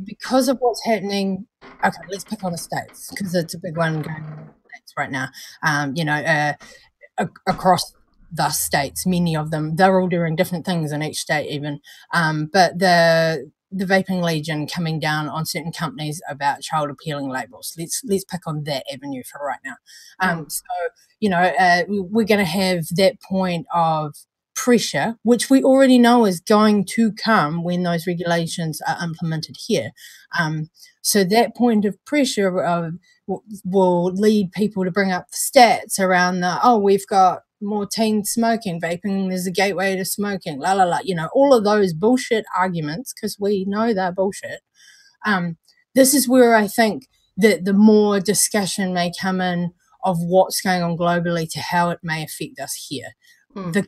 Because of what's happening, okay, let's pick on the States because it's a big one going on in the States right now. You know, across the states, many of them, they're all doing different things in each state even. But the vaping legion coming down on certain companies about child appealing labels. Let's pick on that avenue for right now. So, you know, we're going to have that point of pressure, which we already know is going to come when those regulations are implemented here. So that point of pressure will lead people to bring up the stats around we've got more teens smoking, vaping is a gateway to smoking, la la la, you know, all of those bullshit arguments, because we know they're bullshit. This is where I think that the more discussion may come in of what's going on globally to how it may affect us here. The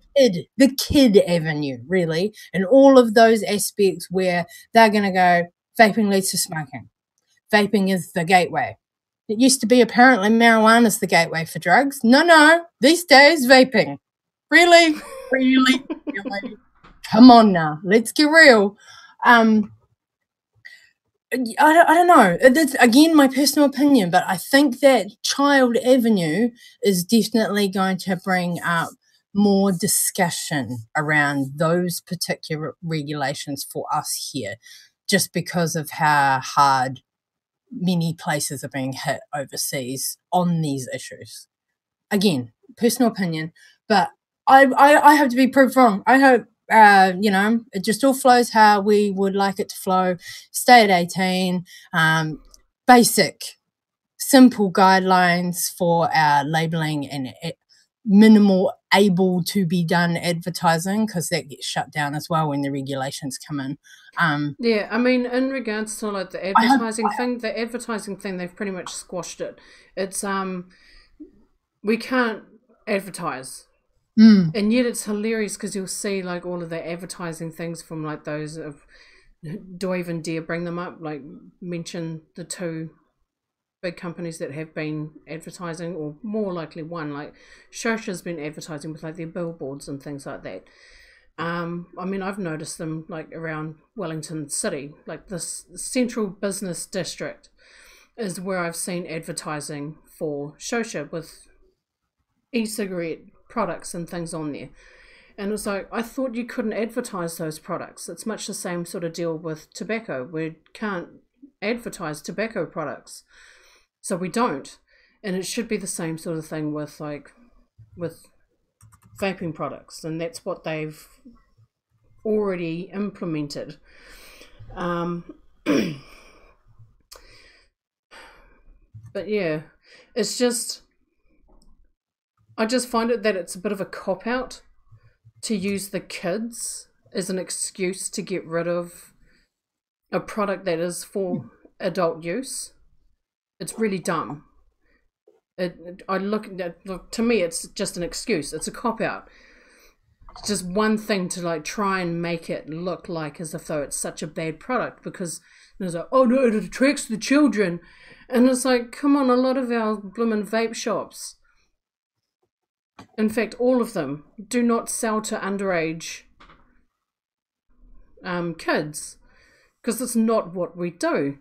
kid avenue, really, and all of those aspects where they're going to go, vaping leads to smoking. Vaping is the gateway. It used to be apparently marijuana is the gateway for drugs. No, these days vaping. Really? Come on now, let's get real. I don't know. That's, again, my personal opinion, but I think that child avenue is definitely going to bring up more discussion around those particular regulations for us here, just because of how hard many places are being hit overseas on these issues. Again, personal opinion, but I have to be proved wrong. I hope you know, it just all flows how we would like it to flow. Stay at 18. Basic, simple guidelines for our labeling and minimal able to be done advertising, because that gets shut down as well when the regulations come in. Yeah, I mean, in regards to like the advertising thing, they've pretty much squashed it. It's we can't advertise. And yet it's hilarious because you'll see like all of the advertising things from like those of, do I even dare bring them up, like mention the two big companies that have been advertising, or more likely one, like Shosha's been advertising with like their billboards and things like that. I mean, I've noticed them like around Wellington City, like this central business district is where I've seen advertising for Shosha with e-cigarette products and things on there. And it's like, I thought you couldn't advertise those products. It's much the same sort of deal with tobacco. We can't advertise tobacco products, so we don't. And it should be the same sort of thing with like with vaping products, and that's what they've already implemented. But yeah, it's just, I just find it that it's a bit of a cop-out to use the kids as an excuse to get rid of a product that is for adult use. It's really dumb. Look, to me, it's just an excuse. It's a cop-out. It's just one thing to like try and make it look like as if though it's such a bad product, because there's like, oh no, it attracts the children. And it's like, come on, a lot of our bloomin' vape shops, in fact, all of them, do not sell to underage kids, because it's not what we do.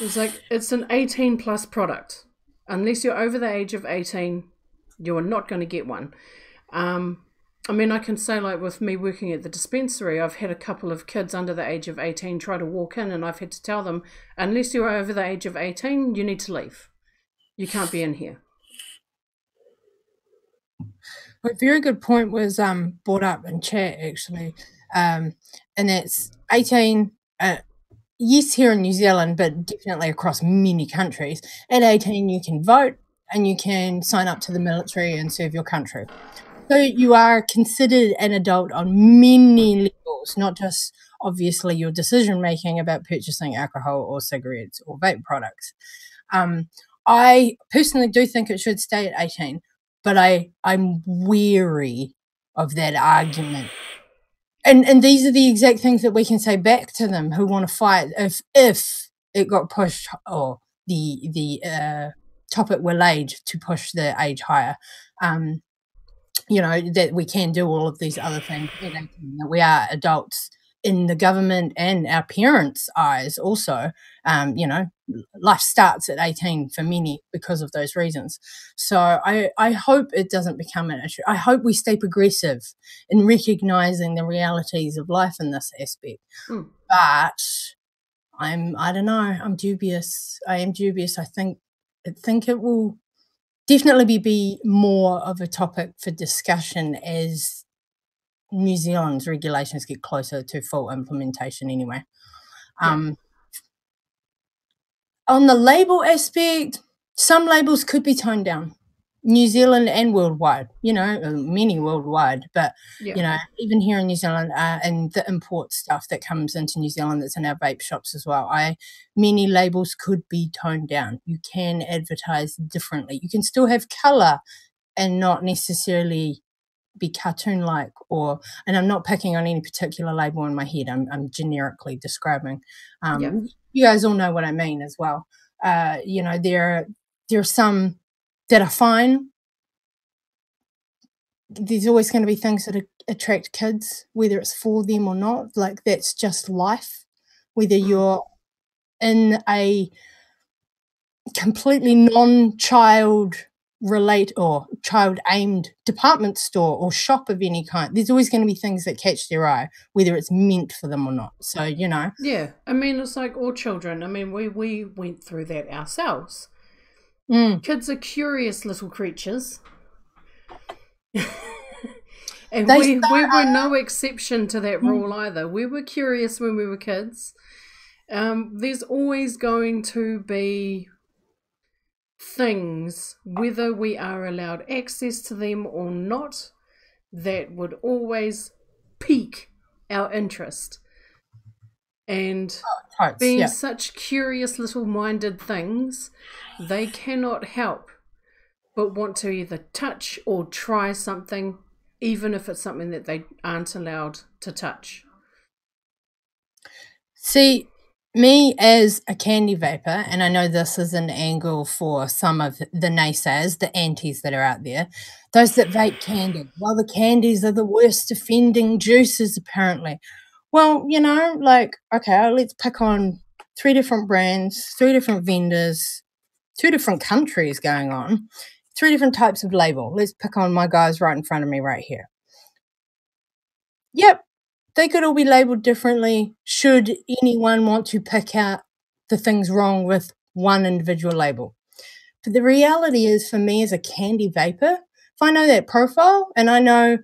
It's like, it's an 18 plus product. Unless you're over the age of 18, you are not going to get one. I mean, I can say, like, with me working at the dispensary, I've had a couple of kids under the age of 18 try to walk in, and I've had to tell them, unless you're over the age of 18, you need to leave. You can't be in here. A very good point was brought up in chat, actually, and it's 18, yes, here in New Zealand, but definitely across many countries. At 18, you can vote and you can sign up to the military and serve your country. So you are considered an adult on many levels, not just obviously your decision-making about purchasing alcohol or cigarettes or vape products. I personally do think it should stay at 18. But I'm weary of that argument. And these are the exact things that we can say back to them who want to fight if it got pushed, or the topic were laid to push the age higher. You know, that we can do all of these other things, that we are adults in the government and our parents' eyes also. You know, life starts at 18 for many because of those reasons. So I hope it doesn't become an issue. I hope we stay progressive in recognising the realities of life in this aspect. But I don't know, I'm dubious. I am dubious. I think it will definitely be more of a topic for discussion as New Zealand's regulations get closer to full implementation anyway. On the label aspect, some labels could be toned down, New Zealand and worldwide, you know, many worldwide, but, you know, even here in New Zealand, and the import stuff that comes into New Zealand that's in our vape shops as well, many labels could be toned down. You can advertise differently. You can still have colour and not necessarily be cartoon-like, and I'm not picking on any particular label in my head. I'm generically describing. You guys all know what I mean as well. You know, there are some that are fine. There's always going to be things that attract kids, whether it's for them or not. Like, that's just life. Whether you're in a completely non-child or child aimed department store or shop of any kind, there's always going to be things that catch their eye, whether it's meant for them or not. So, you know, I mean, it's like all children. I mean, we went through that ourselves. Kids are curious little creatures. And They we were no exception to that rule either. We were curious when we were kids. There's always going to be things, whether we are allowed access to them or not, that would always pique our interest. And being such curious little minded things, they cannot help but want to either touch or try something, even if it's something that they aren't allowed to touch. See, me as a candy vapor, and I know this is an angle for some of the naysayers, the antis that are out there, those that vape candy. Well, the candies are the worst offending juices, apparently. Well, you know, like, okay, let's pick on 3 different brands, 3 different vendors, 2 different countries going on, 3 different types of label. Let's pick on my guys right in front of me right here. Yep, they could all be labeled differently should anyone want to pick out the things wrong with one individual label. But the reality is, for me as a candy vapor, if I know that profile, and I know,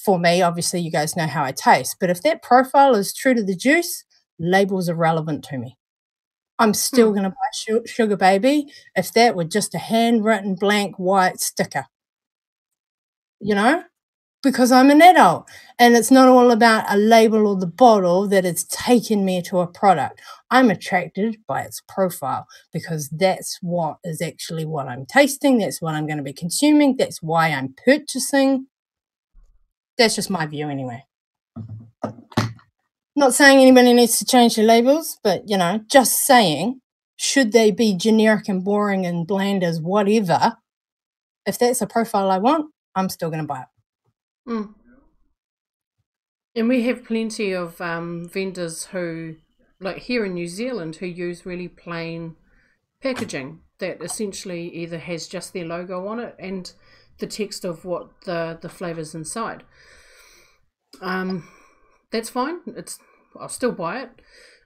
for me, obviously you guys know how I taste, but if that profile is true to the juice, labels are relevant to me. I'm still going to buy Sugar Baby if that were just a handwritten blank white sticker, you know, because I'm an adult and it's not all about a label or the bottle that it's taken me to a product. I'm attracted by its profile because that's what is actually what I'm tasting. That's what I'm going to be consuming. That's why I'm purchasing. That's just my view anyway. Not saying anybody needs to change their labels, but, you know, just saying, should they be generic and boring and bland as whatever, if that's a profile I want, I'm still going to buy it. Mm. And we have plenty of vendors who, like here in New Zealand, who use really plain packaging that essentially either has just their logo on it and the text of what the flavour's inside. That's fine. I'll still buy it.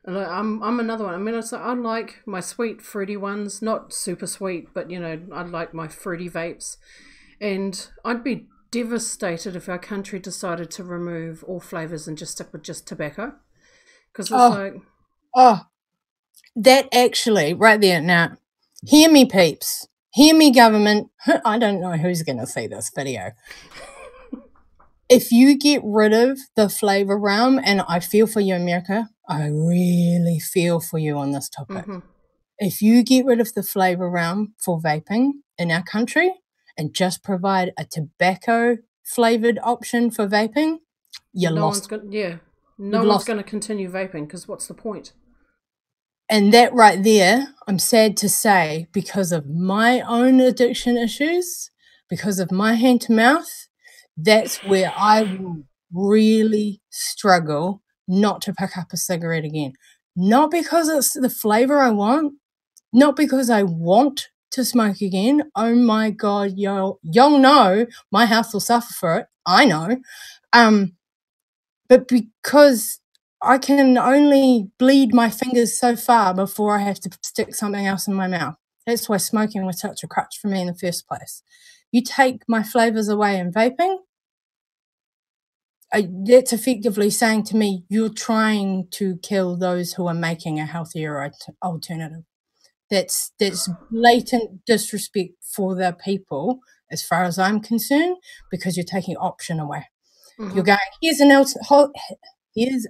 And I'm another one. I mean, I like my sweet fruity ones, not super sweet, but you know, I like my fruity vapes. And I'd be devastated if our country decided to remove all flavours and just stick with just tobacco. Because it's that actually right there. Now, hear me, peeps. Hear me, government. I don't know who's going to see this video. If you get rid of the flavour realm, and I feel for you, America, I really feel for you on this topic. If you get rid of the flavour realm for vaping in our country and just provide a tobacco flavoured option for vaping, you're lost. No one's going to continue vaping because what's the point? And that right there, I'm sad to say, because of my own addiction issues, because of my hand to mouth, that's where I will really struggle not to pick up a cigarette again. Not because it's the flavour I want, not because I want to smoke again. Oh my God, y'all know my health will suffer for it. I know. But because I can only bleed my fingers so far before I have to stick something else in my mouth. That's why smoking was such a crutch for me in the first place. You take my flavours away in vaping, that's effectively saying to me, you're trying to kill those who are making a healthier alternative. That's blatant disrespect for the people, as far as I'm concerned, because you're taking option away. You're going, here's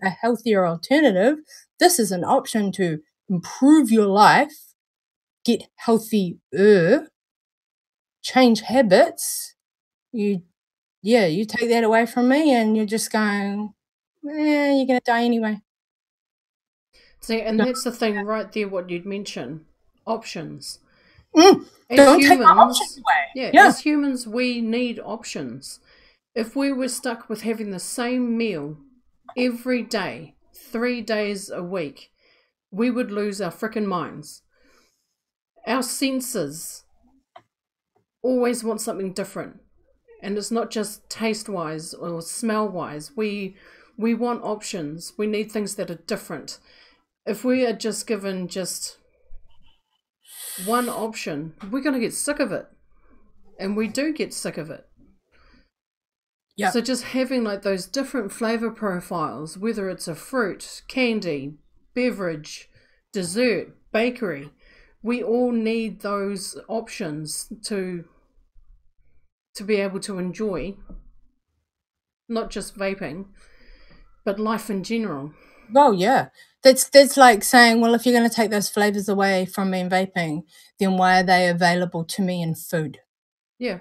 a healthier alternative. This is an option to improve your life, get healthier, change habits. You take that away from me and you're just going, you're going to die anyway. See, and that's the thing right there, what you'd mention, options. Don't take my options away. As humans, we need options. If we were stuck with having the same meal every day, 3 days a week, we would lose our frickin' minds. Our senses always want something different. And it's not just taste-wise or smell-wise. We want options. We need things that are different. If we are just given just one option, we're going to get sick of it. And we do get sick of it. Yeah. So just having like those different flavor profiles, whether it's a fruit, candy, beverage, dessert, bakery, we all need those options to be able to enjoy not just vaping, but life in general. Oh yeah. That's like saying, well, if you're going to take those flavors away from me in vaping, then why are they available to me in food? Yeah.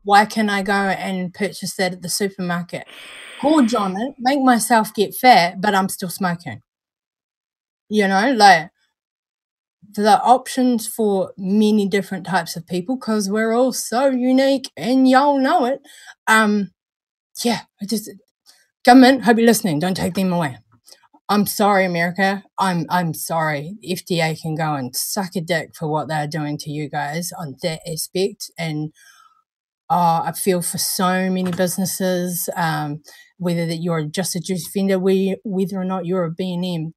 Why can I go and purchase that at the supermarket? Gorge on it, make myself get fat, but I'm still smoking. You know, like the options for many different types of people, because we're all so unique and y'all know it. Yeah, I just government, hope you're listening. Don't take them away. I'm sorry, America. I'm sorry. FDA can go and suck a dick for what they're doing to you guys on that aspect. And I feel for so many businesses, whether that you're just a juice vendor, whether or not you're a B&M,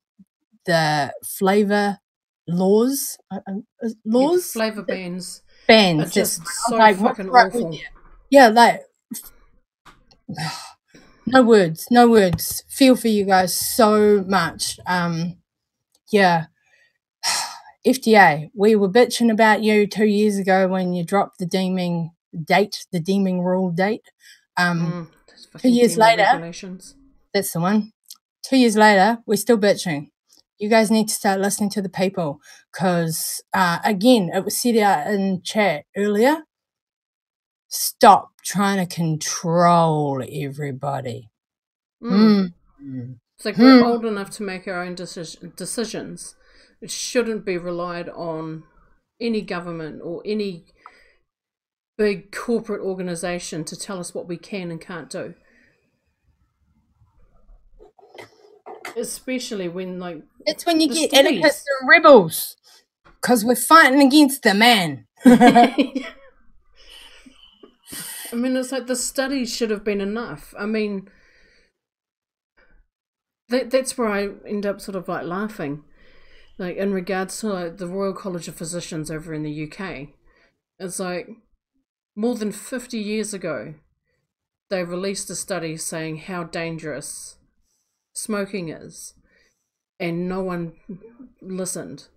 the flavor laws, Flavor bans are just so like, fucking awful. Yeah, like no words. Feel for you guys so much. Yeah. FDA, we were bitching about you 2 years ago when you dropped the deeming rule date. 2 years later, regulations. That's the one. 2 years later, we're still bitching. You guys need to start listening to the people, because, again, it was said out in chat earlier, stop trying to control everybody. It's like we're old enough to make our own decisions. It shouldn't be relied on any government or any big corporate organization to tell us what we can and can't do. Especially when, like, it's when you get anarchists and rebels, because we're fighting against the man. I mean, it's like the studies should have been enough. I mean, that's where I end up sort of like laughing. Like, in regards to like the Royal College of Physicians over in the UK, it's like more than 50 years ago, they released a study saying how dangerous smoking is, and no one listened.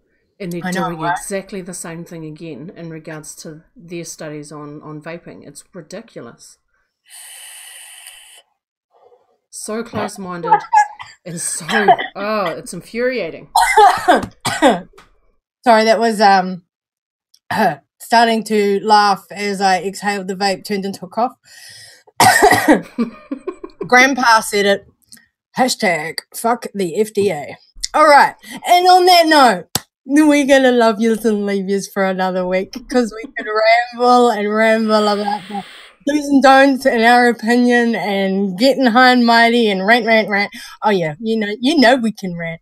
And they're doing exactly the same thing again in regards to their studies on vaping. It's ridiculous. So close-minded. And so, it's infuriating. Sorry, that was starting to laugh as I exhaled. The vape turned into a cough. Grandpa said it. Hashtag fuck the FDA. All right, and on that note, we're gonna love yous and leave yous for another week, because we could ramble about the do's and don'ts in our opinion, and getting high and mighty and rant. Oh yeah, you know we can rant.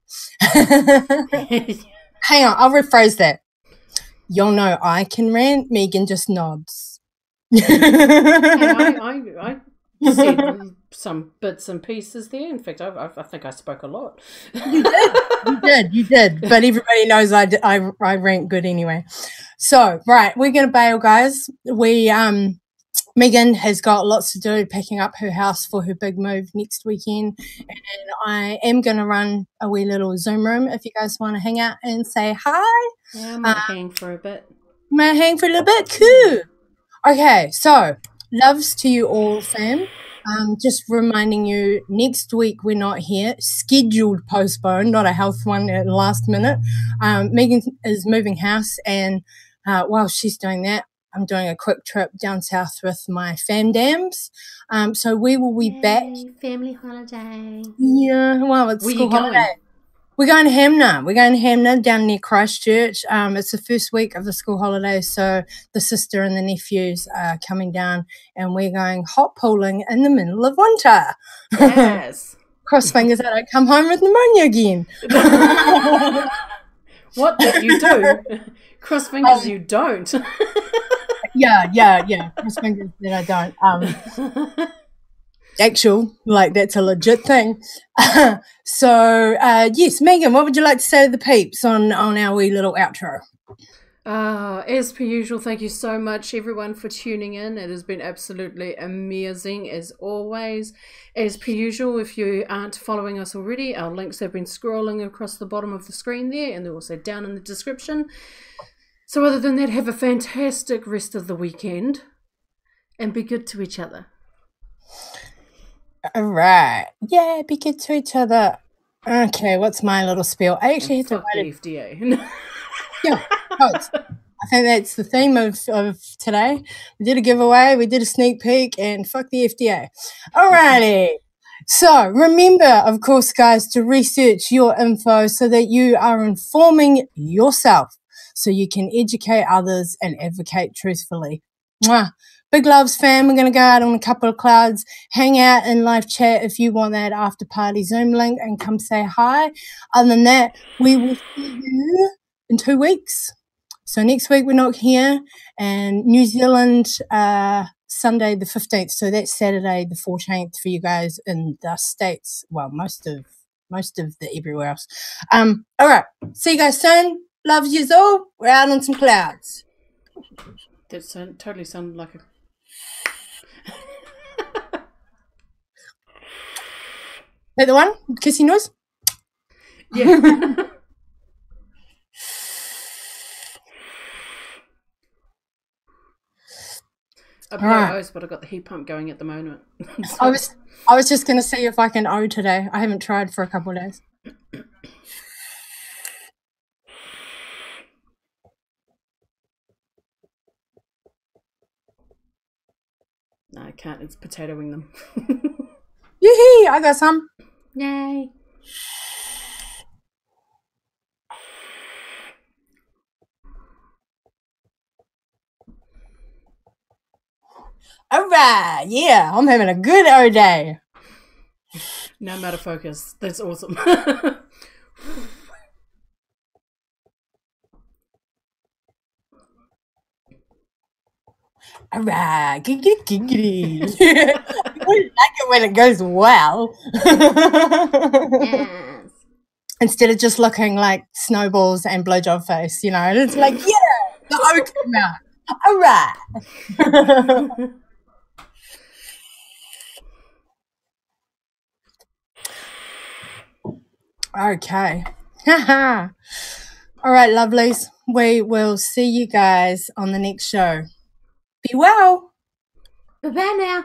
Hang on, I'll rephrase that. Y'all know I can rant. Megan just nods. I said some bits and pieces there. In fact, I think I spoke a lot. You did. But everybody knows I rant good anyway. So, right, we're going to bail, guys. Megan has got lots to do, packing up her house for her big move next weekend, and I am going to run a wee little Zoom room if you guys want to hang out and say hi. Yeah, I might hang for a bit. Might hang for a little bit? Cool. Okay, so loves to you all, fam. Just reminding you, next week we're not here. Scheduled postponed, not a health one at the last minute. Megan is moving house, and while she's doing that, I'm doing a quick trip down south with my fam dams. So we will be back. Family holiday. Yeah, well, it's school holiday. We're going to Hamner. We're going to Hamner down near Christchurch. It's the first week of the school holidays, so the sister and the nephews are coming down, and we're going hot pooling in the middle of winter. Yes. Cross fingers I don't come home with pneumonia again. What did you do? Cross fingers you don't. Yeah. Cross fingers that I don't. Actual, like, that's a legit thing. So, yes, Megan, what would you like to say to the peeps on our wee little outro? As per usual, thank you so much, everyone, for tuning in. It has been absolutely amazing, as always. As per usual, if you aren't following us already, our links have been scrolling across the bottom of the screen there, and they're also down in the description. So other than that, have a fantastic rest of the weekend, and be good to each other. All right. Yeah, be good to each other. Okay, what's my little spiel? I actually had to Fuck the FDA. Yeah, I think that's the theme of today. We did a giveaway, we did a sneak peek, and fuck the FDA. Alrighty. So remember, of course, guys, to research your info so that you are informing yourself so you can educate others and advocate truthfully. Mwah. Big loves, fam. We're going to go out on a couple of clouds, hang out in live chat if you want that after party Zoom link and come say hi. Other than that, we will see you in 2 weeks. So next week we're not here, and New Zealand Sunday the 15th. So that's Saturday the 14th for you guys in the States. Well, most of the everywhere else. All right. See you guys soon. Loves yous all. We're out on some clouds. That totally sounded like a... That the one? Kissy noise? Yeah. I blow but I've got the heat pump going at the moment. So. I was just going to see if I can O today. I haven't tried for a couple of days. No, I can't. It's potatoing them. Yee-hee! I got some. Yay. All right. Yeah, I'm having a good O day. Now I'm out of focus. That's awesome. All right, giggity, giggity. I like it when it goes well. Yes. Instead of just looking like snowballs and blowjob face, you know, it's like, yeah, the O came out. All right. Okay. All right, lovelies. We will see you guys on the next show. Be well. Bye-bye now.